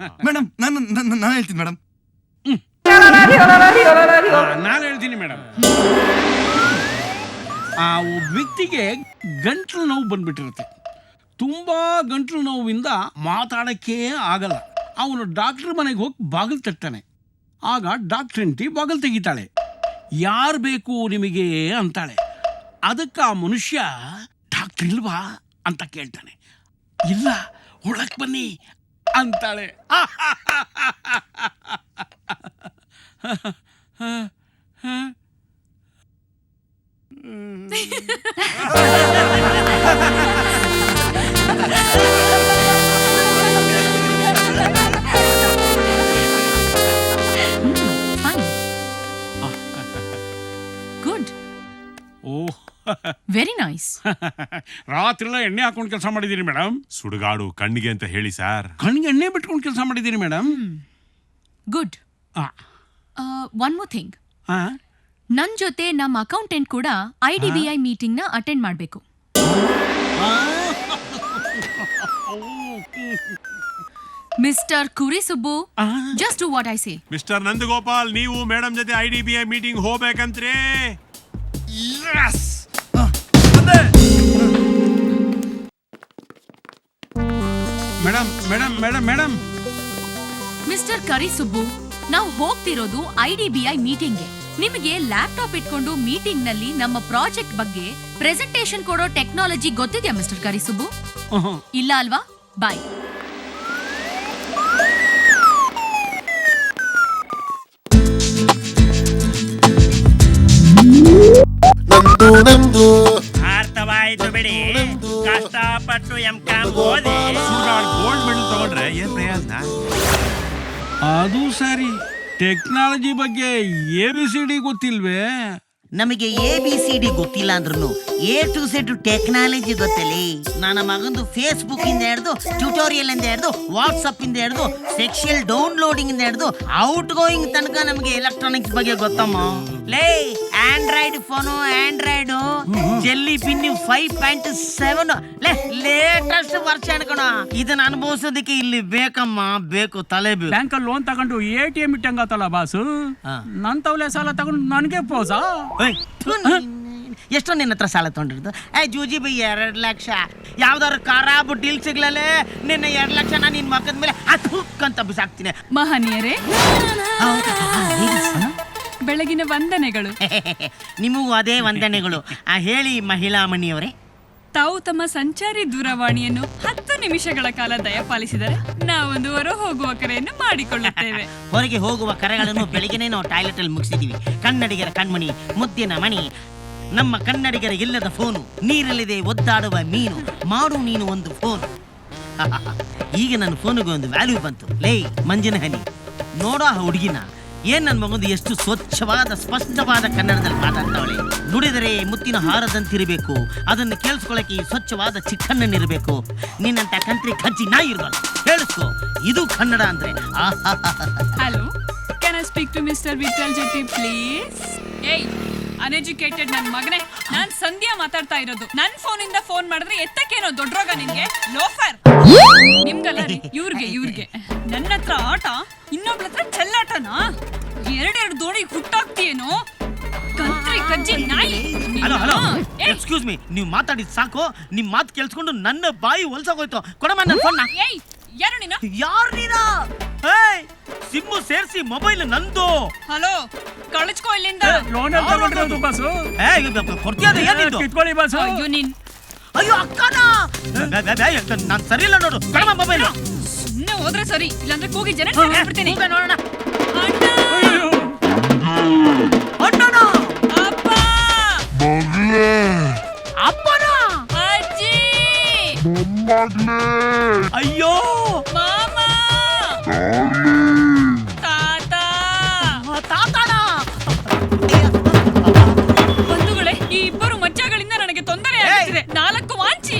ಮೇಡಮ್, ನಾನು ಹೇಳ್ತೀನಿ ಮೇಡಮ್. ನಾನು ಹೇಳ್ತೀನಿ ಮೇಡಮ್. ಆ ವ್ಯಕ್ತಿಗೆ ಗಂಟ್ಲು ನೋವು ಬಂದ್ಬಿಟ್ಟಿರುತ್ತೆ. ತುಂಬಾ ಗಂಟ್ಲು ನೋವಿಂದ ಮಾತಾಡಕ್ಕೆ ಆಗಲ್ಲ. ಅವನು ಡಾಕ್ಟರ್ ಮನೆಗೆ ಹೋಗಿ ಬಾಗಿಲು ತಟ್ತಾನೆ. ಆಗ ಡಾಕ್ಟರ್ ಹೆಂಡತಿ ಬಾಗಿಲು ತೆಗಿತಾಳೆ. ಯಾರು ಬೇಕು ನಿಮಗೆ ಅಂತಾಳೆ. ಅದಕ್ಕೆ ಆ ಮನುಷ್ಯ ಡಾಕ್ಟರ್ ಇಲ್ವಾ ಅಂತ ಕೇಳ್ತಾನೆ. ಇಲ್ಲ, ಒಳಕ್ ಬನ್ನಿ ಅಂತಾಳೆ. ಗುಡ್. ಓಹ್, ವೆರಿ ನೈಸ್. ರಾತ್ರಿ ಎಲ್ಲ ಎಣ್ಣೆ ಹಾಕೊಂಡು ಕೆಲಸ ಮಾಡಿದ್ದೀನಿ ಮೇಡಮ್. ಸುಡುಗಾಡು ಕಣ್ಣಿಗೆ ಅಂತ ಹೇಳಿ ಸರ್. ಕಣ್ಣಿಗೆ ಎಣ್ಣೆ ಬಿಟ್ಕೊಂಡು ಕೆಲಸ ಮಾಡಿದ್ದೀನಿ madam. Good. One more thing, ನನ್ ಜೊತೆ ನಮ್ಮ ಅಕೌಂಟೆಂಟ್ ಕೂಡ IDBI ಮೀಟಿಂಗ್ ನ ಅಟೆಂಡ್ ಮಾಡ್ಬೇಕು. Mister Kuri Subbu, just do what I say. Mister Nandagopal, ನೀವು ಮೇಡಮ್ ಜೊತೆ IDBI ಮೀಟಿಂಗ್ ಹೋಗ್ಬೇಕಂತ್ರಿ. Madam madam madam mister Karisubbu, ನಾವು ಹೋಗ್ತಿರೋದು IDBI ಮೀಟಿಂಗ್ಗೆ. ನಿಮಗೆ ಲ್ಯಾಪ್ಟಾಪ್ ಇಟ್ಕೊಂಡು ಮೀಟಿಂಗ್ ನಲ್ಲಿ ನಮ್ಮ ಪ್ರಾಜೆಕ್ಟ್ ಬಗ್ಗೆ ಪ್ರೆಸೆಂಟೇಶನ್ ಕೊಡೋ ಟೆಕ್ನಾಲಜಿ ಗೊತ್ತಿದೆಯಾ ಮಿಸ್ಟರ್ ಕರಿಸುಬ್ಬು? ಇಲ್ಲ ಅಲ್ವಾ? ಬಾಯ್. ಅರ್ಥವಾಯ್ತು ಬಿಡಿ. ಕಷ್ಟಪಟ್ಟು M.Com ಓದಿ ಗೋಲ್ಡ್ ಮೆಡಲ್ ತಗೊಂಡ್ರೆ ಏನ್ ಪ್ರಯೋಜನ? ಅದು ಸರಿ, ಟೆಕ್ನಾಲಜಿ ಬಗ್ಗೆ ABCD ಗೊತ್ತಿಲ್ವೇ? ನಮಗೆ ABCD ಗೊತ್ತಿಲ್ಲ ಅಂದ್ರೂ A to Z ಟೆಕ್ನಾಲಜಿ ಗೊತ್ತಲ್ಲಿ. ನನ್ನ ಮಗಂದು ಫೇಸ್ಬುಕ್ ಇಂದ ಹಿಡಿದು ಟ್ಯೂಟೋರಿಯಲ್ ಇಂದ ಹಿಡಿದು ವಾಟ್ಸಪ್ ಇಂದ ಹಿಡಿದು ಸೆಕ್ಷುಯಲ್ ಡೌನ್ಲೋಡಿಂಗ್ ಇಂದ ಹಿಡಿದು ಔಟ್ ಗೋಯಿಂಗ್ ತನಕ ನಮಗೆ ಎಲೆಕ್ಟ್ರಾನಿಕ್ಸ್ ಬಗ್ಗೆ ಗೊತ್ತಮ್ಮ. ಲೇ Android phone, Android jelly pin 5.7 latest version ಕಣ. ಇದನ್ನ ಅನುಭವಿಸೋದಕ್ಕೆ ಇಲ್ಲಿ ಬೇಕಮ್ಮ, ಬೇಕು, ತಲೆ ಬೇಕು. ಬ್ಯಾಂಕಲ್ಲಿ ಲೋನ್ ತಗೊಂಡು ATM ಇಟ್ಟಂಗತ್ತಲ್ಲ ಬಾಸು, ನನ್ ತವಲೆ ಸಾಲ ತಗೊಂಡು ನನಗೆ ಪೋಸಾ? ಎಷ್ಟೋ ನಿನ್ನ ಹತ್ರ ಸಾಲ ತಗೊಂಡಿರೋದು? ಜೂಜಿ ಬೈ 2 ಲಕ್ಷ. ಯಾವ್ದಾದ್ರು ಖರಾಬು ಡೀಲ್ ಸಿಗ್ಲೇ ನಿನ್ನ 2 ಲಕ್ಷ ನಾನು ನಿನ್ ಮಕ್ಕದ ಮೇಲೆ ಅಂತ ಬಿಸಾಕ್ತೀನಿ. ಮಹನೀಯರೇ, ಬೆಳಗಿನ ವಂದನೆಗಳು. ನಿಮಗೂ ಅದೇ ವಂದನೆಗಳು. ಹೇಳಿ ಮಹಿಳಾ ಮಣಿಯವರೇ. ತಾವು ತಮ್ಮ ಸಂಚಾರಿ ದೂರವಾಣಿಯನ್ನು 10 ನಿಮಿಷಗಳ ಕಾಲ ದಯಪಾಲಿಸಿದರೆ ನಾವೊಂದು ಹೊರ ಹೋಗುವ ಕರೆಯನ್ನು ಮಾಡಿಕೊಳ್ಳುತ್ತೇವೆ. ಹೊರಗೆ ಹೋಗುವ ಕರೆಗಳನ್ನು ಬೆಳಗ್ಗೆನೇ ನಾವು ಟಾಯ್ಲೆಟ್ ಅಲ್ಲಿ ಮುಗಿಸಿದೀವಿ. ಕನ್ನಡಿಗರ ಕಣ್ಮಣಿ, ಮುದ್ದಿನ ಮಣಿ, ನಮ್ಮ ಕನ್ನಡಿಗರ ಇಲ್ಲದ ಫೋನು, ನೀರಲ್ಲಿದೆ ಒದ್ದಾಡುವ ಮೀನು, ಮಾಡು ನೀನು ಒಂದು ಫೋನ್. ಈಗ ನನ್ನ ಫೋನಿಗೆ ಒಂದು ವ್ಯಾಲ್ಯೂ ಬಂತು. ಲೇ ಮಂಜಿನ ಹನಿ, ನೋಡೋ ಆ ಹುಡುಗಿನ, ಏನ್ ನನ್ನ ಮಗೊಂದು ಎಷ್ಟು ಸ್ವಚ್ಛವಾದ ಸ್ಪಷ್ಟವಾದ ಕನ್ನಡದಲ್ಲಿ ಮಾತಾಡ್ತಾವಳೆ. ನುಡಿದರೆ ಮುತ್ತಿನ ಹಾರದಂತಿರಬೇಕು, ಅದನ್ನು ಕೇಳಿಸ್ಕೊಳ್ಳಕ್ಕೆ ಸ್ವಚ್ಛವಾದ ಚಿಕ್ಕಣ್ಣನಿರಬೇಕು. ನಿನ್ನಂತ ಕಂತ್ರಿ ಕಜ್ಜಿ ನಾ ಇರ್ಬಾರ್ದು. ಕೇಳಿಸ್ಕೊ, ಇದು ಕನ್ನಡ ಅಂದ್ರೆ. Hello, can I speak to mister Vittal Jetty please? ಏಯ್ ಅನ್ಎಜುಕೇಟೆಡ್ ನನ್ ಮಗನೇ, ನಾನ್ ಸಂಧ್ಯಾ ಮಾತಾಡ್ತಾ ಇರೋದು. ನನ್ ಫೋನಿಂದ ಫೋನ್ ಮಾಡಿದ್ರೆ ಎತ್ತಕ್ಕೇನೋ ದೊಡ್ಡರೋಗ ನಿನ್ಗೆ, ಲೋಫರ್. ನಿಮ್ಗಲ್ಲ ರೀ, ಇವ್ರಿಗೆ ನನ್ನ ಹತ್ರ ಆಟ, ಇನ್ನೊಬ್ಳ ಹತ್ರ ಚೆಲ್ಲಾಟನಾ? 2 ದೋಣಿ ಹುಟ್ಟಾಕ್ತಿಯೇನೋ ಕಂತ್ರಿ ಕಜ್ಜಿ ನಾಯಿ. ಹಲೋ ಎಕ್ಸ್ಕ್ಯೂಸ್ ಮೀ, ನೀವು ಮಾತಾಡಿದ್ ಸಾಕು. ನಿಮ್ ಮಾತು ಕೇಳಿಸ್ಕೊಂಡು ನನ್ನ ಬಾಯಿ ಹೊಲ್ಸೋಗೋಯ್ತು. ಕೊಡಮ್ಮ ನನ್ನ ಫೋನ್. ಏಯ್ ಯಾರು ನೀನು? ಯಾರು ನೀನು? ಸಿಮ್ಮು ಸೇರಿಸಿ ಮೊಬೈಲ್ ನಂದು. ಹಲೋ, ಕಳಿಸ್ಕೋ ಇಲ್ಲಿಂದ. ಲೋನ್ ತಗೊಂಡಿರೋದು ಬಾಸು. ಕೊಡ್ತೀಯದ ಏನಿದು? ಕಿತ್ಕೊಳ್ಳಿ ಬಾಸು. ಅಯ್ಯೋ ನೀನ್, ಅಯ್ಯೋ ಅಕ್ಕನ, ನಾನ್ ಸರಿ ಇಲ್ಲ ನೋಡು. ಕೊಡಮ್ಮ ಮೊಬೈಲ್. ಸುಮ್ಮನೆ ಹೋದ್ರೆ ಸರಿ, ಇಲ್ಲಾಂದ್ರೆ ಕೂಗಿ ಜನ ಬಿಡ್ತೀನಿ. ನೋಡೋಣ. ಅಣ್ಣ, ಅಪ್ಪ, ಅಪ್ಪನ, ಅಜ್ಜಿ, ಅಯ್ಯೋ ಮಾಮ, ತಾತ, ತಾತನ. ಬಂಧುಗಳೇ, ಈ ಇಬ್ಬರು ಮಚ್ಚಗಳಿಂದ ನನಗೆ ತೊಂದರೆ ಆಗುತ್ತಿದೆ. 4 ವಾಂಚಿ.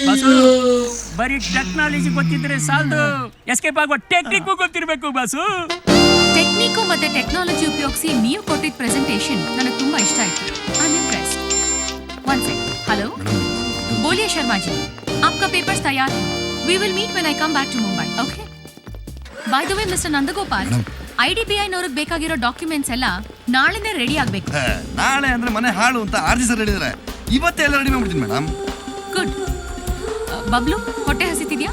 ಬಾಸು, ಬರೀ ಟೆಕ್ನಾಲಜಿ ಗೊತ್ತಿದ್ರೆ ಸಾಲದು, ಎಸ್ಕೇಪ್ ಆಗೋ ಟೆಕ್ನಿಕ್ ಗೊತ್ತಿರ್ಬೇಕು ಬಾಸು. ಟೆಕ್ನಿಕು ಮತ್ತೆ ಟೆಕ್ನಾಲಜಿ ಉಪಯೋಗಿಸಿ ನೀವು ಕೊಟ್ಟಿದ್ದ ಪ್ರೆಸೆಂಟೇಷನ್ ನನಗೆ ತುಂಬಾ ಇಷ್ಟ ಆಯ್ತು. I am impressed. One second. Hello, बोलिए शर्मा जी, आपका पेपर्स तैयार है. We will meet when I come back to Mumbai. Okay? By the way, Mr. Nandagopal, IDBI ನವರಿಗೆ ಬೇಕಾಗಿರೋ ಡಾಕ್ಯುಮೆಂಟ್ಸ್ ಎಲ್ಲ ನಾಳೆನೇ ರೆಡಿ ಆಗ್ಬೇಕು. ನಾಳೆ ಅಂದ್ರೆ ಮನೆ ಹಾಳು ಅಂತ RG ಸರ್ ಹೇಳಿದ್ರೆ ಇವತ್ತೇ ಎಲ್ಲ ರೆಡಿ ಮಾಡ್ಬಿಡ್ತೀನಿ ಮೇಡಮ್. ಗುಡ್. ಬಬ್ಲು, ಹೊಟ್ಟೆ ಹಸಿತಿದ್ಯಾ?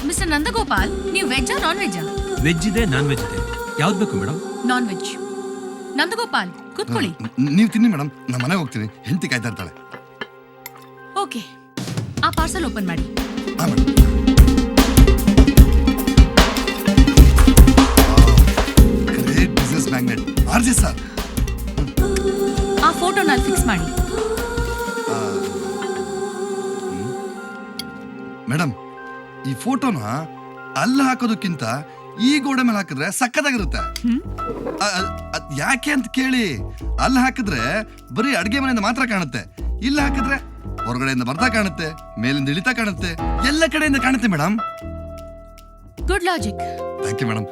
ಮಿಸ್ಟರ್ ನಂದಗೋಪಾಲ್, ನೀವು ವೆಜ್ಜಾ ನಾನ್ ವೆಜ್ಜಾ? ವೆಜ್ ಇದೆ, ನಾನ್ ವೆಜ್ ಇದೆ. ಯಾವ್ದು ಬೇಕು ಮೇಡಮ್? Non veg. ನಂದಗೋಪಾಲ್, ಕೂತ್ಕೊಳ್ಳಿ. ನೀವು ತಿನ್ನಿ ಮೇಡಮ್, ನಾನು ಮನೆಗೆ ಹೋಗ್ತೀನಿ. ಹೆಂಡತಿ ಕಾಯ್ತಾ ಇರ್ತಾಳೆ. ಓಕೆ, ಆ ಪಾರ್ಸಲ್ ಓಪನ್ ಮಾಡಿ. ಹಾಂ madam. Great business magnet RG sir. ಆ ಫೋಟೋನಲ್ಲಿ ಫಿಕ್ಸ್ ಮಾಡಿ. ಮೇಡಮ್, ಈ ಫೋಟೋನ ಅಲ್ಲಿ ಹಾಕೋದಕ್ಕಿಂತ ಈ ಗೋಡೆ ಮೇಲೆ ಹಾಕಿದ್ರೆ ಸಕ್ಕತ್ತಾಗಿರುತ್ತೆ. ಯಾಕೆ ಅಂತ ಕೇಳಿ, ಅಲ್ಲಿ ಹಾಕಿದ್ರೆ ಬರೀ ಅಡಿಗೆ ಮನೆಯಿಂದ ಮಾತ್ರ ಕಾಣುತ್ತೆ, ಇಲ್ಲಿ ಹಾಕಿದ್ರೆ ಹೊರಗಡೆಯಿಂದ ಬರ್ತಾ ಕಾಣುತ್ತೆ, ಮೇಲಿಂದ ಇಳಿತಾ ಕಾಣುತ್ತೆ, ಎಲ್ಲ ಕಡೆಯಿಂದ ಕಾಣುತ್ತೆ madam. Good logic. Thank you madam.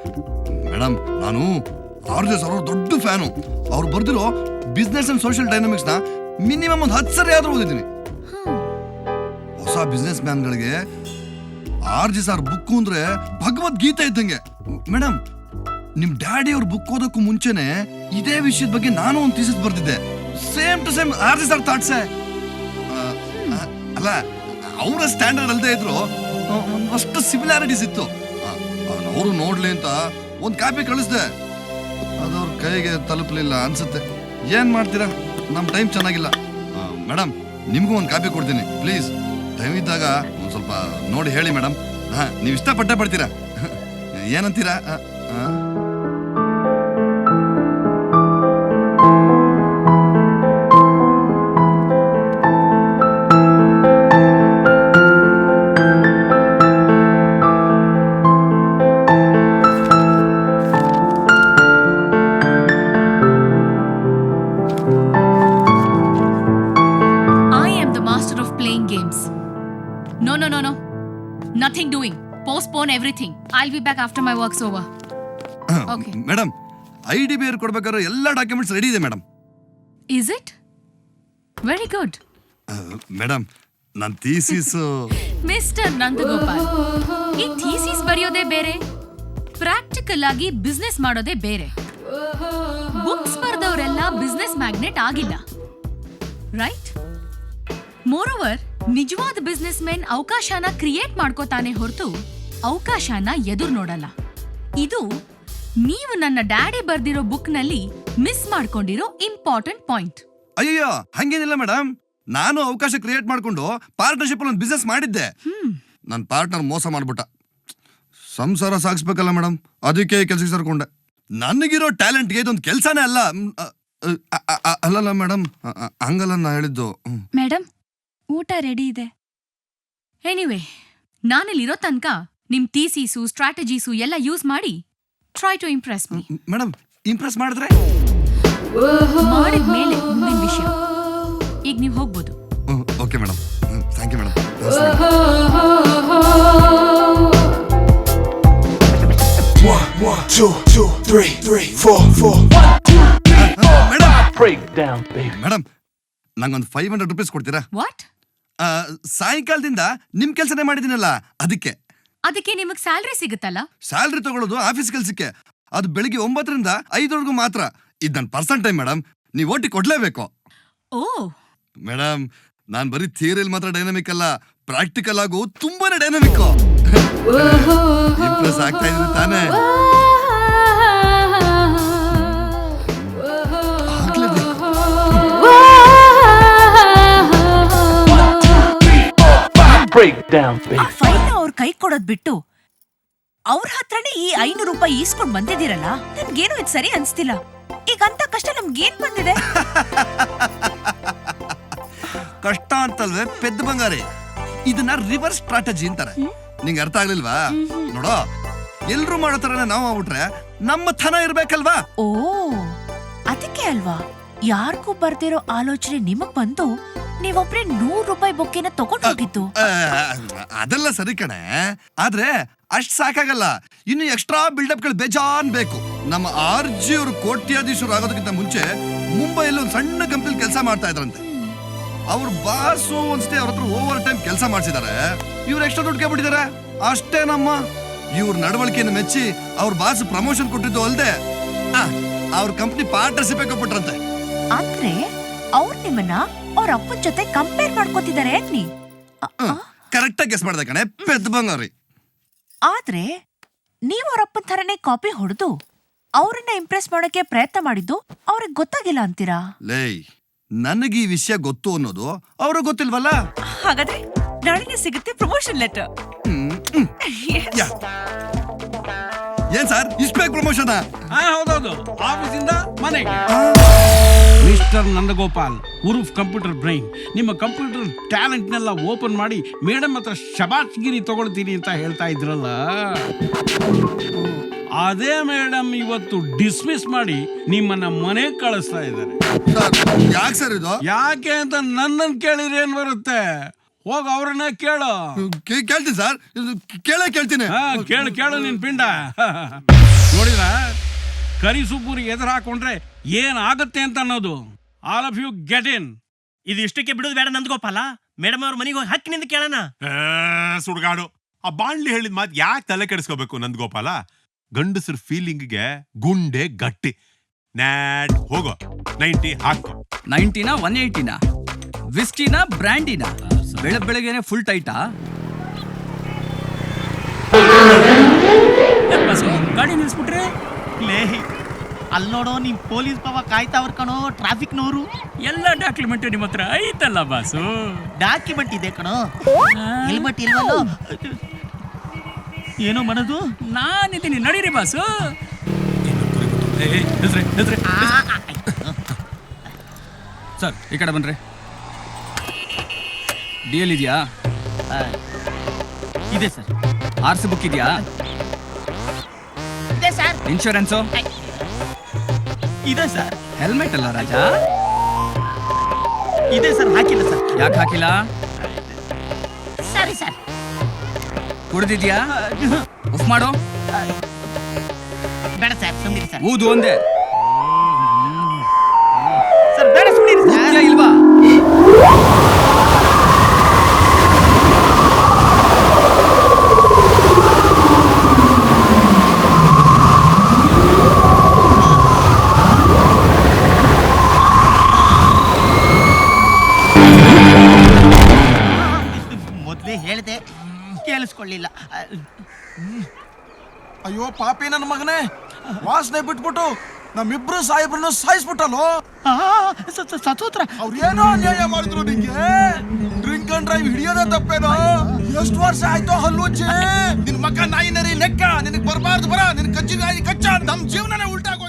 Madam, ನಾನು RG ಸರ್ ಅವ್ರ ದೊಡ್ಡ ಫ್ಯಾನು. ಅವ್ರು ಬರ್ದಿರೋ ಬಿಸ್ನೆಸ್ ಅಂಡ್ ಸೋಷಿಯಲ್ ಡೈನಾಮಿಕ್ಸ್ ನ ಮಿನಿಮಮ್ ಒಂದು 10 ಸರಿ ಆದ್ರೂ ಓದಿದ್ದೀನಿ. ಹೊಸ ಬಿಸ್ನೆಸ್ ಮ್ಯಾನ್ಗಳಿಗೆ RG ಸರ್ ಬುಕ್ ಅಂದ್ರೆ ಭಗವದ್ಗೀತೆ ಇದ್ದಂಗೆ. ಮೇಡಮ್, ನಿಮ್ ಡ್ಯಾಡಿ ಅವ್ರ ಬುಕ್ ಓದೋಕ್ಕೂ ಮುಂಚೆನೆ ಇದೇ ವಿಷಯದ ಬಗ್ಗೆ ನಾನು ಒಂದು ಥೀಸಿಸ್ ಬರ್ತಿದ್ದೆ. Same to same are sir ಥಾಟ್ಸೇ. ಅಲ್ಲ, ಅವರ ಸ್ಟ್ಯಾಂಡರ್ಡ್ ಅಲ್ಲದೆ ಇದ್ರು ಅಷ್ಟು ಸಿಮಿಲಾರಿಟೀಸ್ ಇತ್ತು. ಅವರು ನೋಡ್ಲಿ ಅಂತ ಒಂದು ಕಾಪಿ ಕಳಿಸ್ದೆ, ಅದವ್ರ ಕೈಗೆ ತಲುಪಲಿಲ್ಲ ಅನ್ಸುತ್ತೆ. ಏನ್ ಮಾಡ್ತೀರಾ, ನಮ್ ಟೈಮ್ ಚೆನ್ನಾಗಿಲ್ಲ. ಮೇಡಮ್, ನಿಮ್ಗೂ ಒಂದು ಕಾಪಿ ಕೊಡ್ತೀನಿ ಪ್ಲೀಸ್. ಟೈಮ್ ಇದ್ದಾಗ ಒಂದು ಸ್ವಲ್ಪ ನೋಡಿ ಹೇಳಿ ಮೇಡಮ್. ನೀವು ಇಷ್ಟಪಟ್ಟೆ ಪಡ್ತೀರಾ, ಏನಂತೀರಾ? No. Nothing doing. Postpone everything. I'll be back after my work's over. Okay. Madam, IDBR ಕೊಡ್ಬೇಕಾದ್ರೆ ಎಲ್ಲ ಡಾಕ್ಯುಮೆಂಟ್ಸ್ ರೆಡಿ ಇದೆ madam. Is it? Very good. Madam, ನನ್ನ ಥೀಸಿಸ್. ಮಿಸ್ಟರ್ ನಂದಗೋಪಾಲ್, ಈ ಥೀಸಿಸ್ ಬರೆಯೋದೇ ಬೇರೆ, ಪ್ರಾಕ್ಟಿಕಲ್ ಆಗಿ ಬಿಸ್ನೆಸ್ ಮಾಡೋದೇ ಬೇರೆ. ಬುಕ್ಸ್ ಬರೆದವರೆಲ್ಲ ಬಿಸ್ನೆಸ್ ಮ್ಯಾಗ್ನೆಟ್ ಆಗಿಲ್ಲ, ರೈಟ್? ಮೋರೋವರ್, ನಿಜವಾದ ಬಿಸ್ನೆಸ್ ಮೆನ್ ಅವಕಾಶನ ಕ್ರಿಯೇಟ್ ಮಾಡ್ಕೋತಾನೆ ಹೊರತು ಅವಕಾಶನ ಎದುರು ನೋಡಲ್ಲ. ಇದು ನೀವು ನನ್ನ ಡ್ಯಾಡಿ ಬರ್ದಿರೋ ಬುಕ್ ನಲ್ಲಿ ಮಿಸ್ ಮಾಡ್ಕೊಂಡಿರೋ ಇಂಪಾರ್ಟೆಂಟ್ ಪಾಯಿಂಟ್. ಅಯ್ಯೋ, ಹಂಗೇನಿಲ್ಲ ಮೇಡಮ್. ನಾನು ಅವಕಾಶ ಕ್ರಿಯೇಟ್ ಮಾಡ್ಕೊಂಡು ಪಾರ್ಟ್ನರ್ಶಿಪ್ ಅಲ್ಲಿ ಒಂದು ಬಿಸ್ನೆಸ್ ಮಾಡಿದ್ದೆ. ನನ್ನ ಪಾರ್ಟ್ನರ್ ಮೋಸ ಮಾಡ್ಬಿಟ್ಟ. ಸಂಸಾರ ಸಾಗಿಸ್ಬೇಕಲ್ಲ ಮೇಡಮ್, ಅದಕ್ಕೆ ಕೆಲಸಕ್ಕೆ ಸೇರ್ಕೊಂಡೆ. ನನಗಿರೋ ಟ್ಯಾಲೆಂಟ್ಗೆ ಇದೊಂದು ಕೆಲಸನೇ ಅಲ್ಲ. ಅಲ್ಲಲ್ಲ ಮೇಡಮ್, ಹಂಗಲ್ಲ ನಾ ಹೇಳಿದ್ದು. ಮೇಡಮ್, ಊಟ ರೆಡಿ ಇದೆ. ಎನಿವೆ, ನಾನಿಲ್ಲಿರೋ ತನಕ ನಿಮ್ ಥೀಸಿಸು, ಸ್ಟ್ರಾಟಜೀಸು ಎಲ್ಲ ಯೂಸ್ ಮಾಡಿ try to impress me. Madam, impress ಮಾಡಿದ್ರೆ ಮಾಡಿದ್ಮೇಲೆ ಮುಂದಿನ ವಿಷಯ. ಈಗ ನೀವು ಹೋಗ್ಬೋದು. Okay madam, thank you madam. Madam, ನಂಗೊಂದು 500 ರೂಪೀಸ್ ಕೊಡ್ತೀರಾ? ವಾಟ್? ಸಾಯಂಕಾಲದಿಂದ ನಿಮ್ ಕೆಲಸನೇ ಮಾಡಿದಿನಲ್ಲ, ಅದಕ್ಕೆ ನಿಮಗ್ ಸ್ಯಾಲ್ರಿ ಸಿಗುತ್ತಲ್ಲ? ಸ್ಯಾಲ್ರಿ ತಗೊಳ್ಳೋದು ಆಫೀಸ್ ಕೆಲ್ಸಕ್ಕೆ. ಅದು ಬೆಳಿಗ್ಗೆ 9ರಿಂದ 5 ಮಾತ್ರ. ಇದು ನನ್ನ ಪರ್ಸನ್ ಟೈಮ್ ಮೇಡಮ್. ನೀವು ಓಟಿ ಕೊಡ್ಲೇಬೇಕು. ಓ ಮೇಡಮ್, ನಾನ್ ಬರೀ ಥಿಯರಿಯಲ್ಲಿ ಮಾತ್ರ ಡೈನಾಮಿಕ್ ಅಲ್ಲ, ಪ್ರಾಕ್ಟಿಕಲ್ ಆಗು ತುಂಬಾನೇ ಡೈನಾಮಿಕ್. ಇಂಪ್ರೆಸ್ ಆಗ್ತಾ ಇದ್ರಿ ತಾನೇ? ಫೈಲ್ ಅವ್ರ ಕೈ ಕೊಡೋದ್ ಬಿಟ್ಟು ಅವ್ರ ಹತ್ರನೇ ಈ 500 ರೂಪಾಯಿ ಈಸ್ಕೊಂಡ್ ಬಂದಿದ್ದೀರಲ್ಲ, ನನ್ಗೇನು ಇದು ಸರಿ ಅನ್ಸ್ತಿಲ್ಲ. ಈಗ ಅಂತ ಕಷ್ಟ ನಮ್ಗೇನ್ ಬಂದಿದೆ? ಕಷ್ಟ ಅಂತಲ್ವೇ ಪೆದ್ದ ಬಂಗಾರಿ. ಇದನ್ನ ರಿವರ್ಸ್ ಸ್ಟ್ರಾಟಜಿ ಅಂತಾರೆ. ನಿಂಗೆ ಅರ್ಥ ಆಗ್ಲಿಲ್ವಾ? ನೋಡೋ, ಎಲ್ರು ಮಾಡೋ ತರನೇ ನಾವು ಆಗ್ಬಿಟ್ರೆ ನಮ್ಮ ಥನ ಇರ್ಬೇಕಲ್ವಾ? ಓ, ಅದಕ್ಕೆ ಅಲ್ವಾ ಯಾರಿಗೂ ಬರ್ದಿರೋ ಆಲೋಚನೆ ನಿಮಗ್ ಬಂದು ನೀವೊಬ್ರೆ 100 ರೂಪಾಯಿ ಬೊಕ್ಕೆನ ತಗೊಂಡ್ ಹೋಗಿದ್ದು? ಅದೆಲ್ಲ ಸರಿ ಕಣೆ, ಆದ್ರೆ ಅಷ್ಟ್ ಸಾಕಾಗಲ್ಲ. ಇನ್ನು ಎಕ್ಸ್ಟ್ರಾ ಬಿಲ್ಡಪ್ ಗಳು ಬೇಜಾನ್ ಬೇಕು. ನಮ್ಮ RG ಅವರು ಕೋಟ್ಯಾಧೀಶರು ಆಗೋದಕ್ಕಿಂತ ಮುಂಚೆ ಮುಂಬೈಯಲ್ಲಿ ಒಂದು ಸಣ್ಣ ಕಂಪ್ನಿ ಕೆಲಸ ಮಾಡ್ತಾ ಇದ್ರಂತೆ. ಅವ್ರ ಬಾಸು ಒಂದ್ಸತಿ ಅವ್ರ ಹತ್ರ ಓವರ್ ಟೈಮ್ ಕೆಲಸ ಮಾಡಿಸಿದಾರೆ. ಇವ್ರು ಎಕ್ಸ್ಟ್ರಾ ದುಡ್ಡು ಕೇಳ್ಬಿಟ್ಟಿದ್ದಾರೆ ಅಷ್ಟೇ. ಇವ್ರ ನಡವಳಿಕೆಯನ್ನು ಮೆಚ್ಚಿ ಅವ್ರ ಬಾಸ್ ಪ್ರಮೋಷನ್ ಕೊಟ್ಟಿದ್ದು ಅಲ್ದೆ ಅವ್ರ ಕಂಪ್ನಿ ಪಾರ್ಟ್ನರ್ಶಿಪ್ ಕೊಟ್ಬಿಟ್ರಂತೆ. ಅಂದ್ರೆ ಅವ್ರು ನಿಮ್ಮನ್ನ ಅವ್ರ ಅಪ್ಪನ ಜೊತೆ ಕಂಪೇರ್ ಮಾಡ್ಕೋತಿದ್ದಾರೆ ಅನ್ನಿ. ಕರೆಕ್ಟ್ ಆಗಿ ಗೆಸ್ ಮಾಡ್ದೆ ಕಣೆ ಪೆದ್ದ ಬಂಗಾರಿ. ಆದ್ರೆ ನೀವು ಅವ್ರ ಅಪ್ಪನ ಥರನೇ ಕಾಪಿ ಹೊಡೆದು ಅವ್ರನ್ನ ಇಂಪ್ರೆಸ್ ಮಾಡೋಕೆ ಪ್ರಯತ್ನ ಮಾಡಿದ್ದು ಅವ್ರಿಗೆ ಗೊತ್ತಾಗಿಲ್ಲ ಅಂತೀರಾ? ಲೇ, ನನಗೆ ಈ ವಿಷಯ ಗೊತ್ತು ಅನ್ನೋದು ಅವ್ರಿಗೆ ಗೊತ್ತಿಲ್ವಲ್ಲ. ಹಾಗಾದ್ರೆ ನಾಳೆನೇ ಸಿಗುತ್ತೆ ಪ್ರಮೋಷನ್ ಲೆಟರ್. ಏನ್ ಸರ್, ಇಷ್ಟ ಬೇಗ ಪ್ರಮೋಷನ್? ಹೌದೌದು, ಆಫೀಸಿಂದ ಮನೆಗೆ. ಮಿಸ್ಟರ್ ನಂದಗೋಪಾಲ್ ಉರುಫ್ ಕಂಪ್ಯೂಟರ್ ಬ್ರೈನ್, ನಿಮ್ಮ ಕಂಪ್ಯೂಟರ್ ಟ್ಯಾಲೆಂಟ್ನೆಲ್ಲ ಓಪನ್ ಮಾಡಿ ಮೇಡಮ್ ಹತ್ರ ಶಬಾಷ್ಗಿರಿ ತಗೊಳ್ತೀನಿ ಅಂತ ಹೇಳ್ತಾ ಇದ್ರಲ್ಲ, ಅದೇ ಮೇಡಮ್ ಇವತ್ತು ಡಿಸ್ಮಿಸ್ ಮಾಡಿ ನಿಮ್ಮನ್ನ ಮನೆಗೆ ಕಳಿಸ್ತಾ ಇದ್ದಾರೆ. ಯಾಕೆ ಸರ್ ಇದು? ಯಾಕೆ ಅಂತ ನನ್ನನ್ನು ಕೇಳಿದ್ರೆ ಏನ್ ಬರುತ್ತೆ? ಹೋಗ ಅವ್ರನ್ನ ಕೇಳು. ಕೇಳ್ತೀನಿ ಸರ್, ಕೇಳ್ತೀನಿ. ಕೇಳು ನಿನ್ ಪಿಂಡ. ನೋಡಿದ್ರ, ಕರಿಸುಬ್ಬೂರಿಗೆ ಎದುರು ಹಾಕೊಂಡ್ರೆ ಏನಾಗತ್ತೆ ಅಂತ ಅನ್ನೋದು. All of you get in. ಇದು ಇಷ್ಟಕ್ಕೆ ಬಿಡುದು ಬೇಡ ನಂದಗೋಪಾಲ. ಮೇಡಮ್ ಅವ್ರ ಮನೆಗೆ ಹೋಗಿ ಹಕ್ಕಿನಿಂದ ಕೇಳೋಣ. ಸುಡ್ಗಾಡು. ಆ ಬಾಂಡ್ಲಿ ಹೇಳಿದ ಮಾತು ಯಾಕೆ ತಲೆ ಕೆಡಿಸ್ಕೋಬೇಕು ನಂದಗೋಪಾಲ? ಗಂಡಸರ ಫೀಲಿಂಗ್ಗೆ ಗುಂಡೆ ಗಟ್ಟಿ. ನ್ಯಾಟ್ ಹೋಗೋ 90 ಹಾಕೋ. 90ನಾ 180ನಾ? ವಿಸ್ಕಿನಾ ಬ್ರ್ಯಾಂಡಿನಾ? ಬೆಳಗ್ಗೆನೆ ಫುಲ್ ಟೈಟಾ? ಗಾಡಿ ನಿಲ್ಸ್ಬಿಟ್ರೆ ಲೇ ಅಲ್ಲಿ ನೋಡೋ ನಿಮ್ ಪೊಲೀಸ್ ಪಾವ ಕಾಯ್ತಾವ್ರ ಕಣೋ, ಟ್ರಾಫಿಕ್ನವರು. ಎಲ್ಲ ಡಾಕ್ಯುಮೆಂಟ್ ನಿಮ್ಮ ಹತ್ರ ಐತಲ್ಲ ಬಾಸು. ಡಾಕ್ಯುಮೆಂಟ್ ಇದೆ ಕಣೋ, ಹೆಲ್ಮೆಟ್ ಇಲ್ವಲ್ಲೋ? ಏನೋ ಮಾಡೋದು? ನಾನಿದ್ದೀನಿ, ನಡೀರಿ ಬಾಸು. ಸರ್ ಈ ಕಡೆ ಬನ್ರಿ. ಡಿ ಎಲ್ ಇದೆಯಾ? ಇದೆ ಸರ್. ಆರ್ಸಿ ಬುಕ್ ಇದೆಯಾ? ಇದೆ ಸರ್. ಇನ್ಶೂರೆನ್ಸು ಇದೆ ಸರ್. ಹೆಲ್ಮೆಟ್ ಅಲ್ಲ ರಾಜ? ಇದೆ ಸರ್, ಹಾಕಿಲ್ಲ ಸರ್. ಯಾಕೆ ಹಾಕಿಲ್ಲ? ಸರಿ ಸರ್. ಕುಡ್ದಿದ್ಯಾ? ಉಫ್ ಮಾಡು. ಬೇಡ ಸರ್, ಸುಮ್ಮನೆ ಸರ್. ಊದು ಒಂದೇ. ಸರ್ ಬೇಡ, ಸುಮ್ಮನೆ ಸರ್. ಇಲ್ವಾ? ಮೊದಲೇ ಹೇಳಿದೆ, ಕೇಳಿಸ್ಕೊಳ್ಳಿಲ್ಲ. ಅಯ್ಯೋ ಪಾಪಿ ನನ್ನ ಮಗನೇ, ವಾಸನೆ ಬಿಟ್ಬಿಟ್ಟು ನಮ್ಮಿಬ್ರು ಸಾಹೇಬ್ರನ್ನು ಸಾಯಿಸ್ಬಿಟ್ಟಲ್ಲೋ. ಸತೋತ್ರ ಅವ್ರು ಏನೋ ಅನ್ಯಾಯ ಮಾಡಿದ್ರು ನಿಂಗೆ. ಡ್ರಿಂಕ್ ಅಂಡ್ ಡ್ರೈವ್ ಹಿಡಿಯೋದೇ ತಪ್ಪೇನೋ. ಎಷ್ಟು ವರ್ಷ ಆಯ್ತೋ ಹಲ್ಲುಚ್ಚಿ. ನಿನ್ ಮಕ್ಕ ನಾಯಿ ನರಿ ನೆಕ್ಕ, ನಿನಗ್ ಬರ್ಬಾರ್ದು ಬರ, ನಿನ್ ಕಜ್ಜಿಗಾಯಿ ಕಚ್ಚ, ನಮ್ ಜೀವನನೇ ಉಲ್ಟಾಗ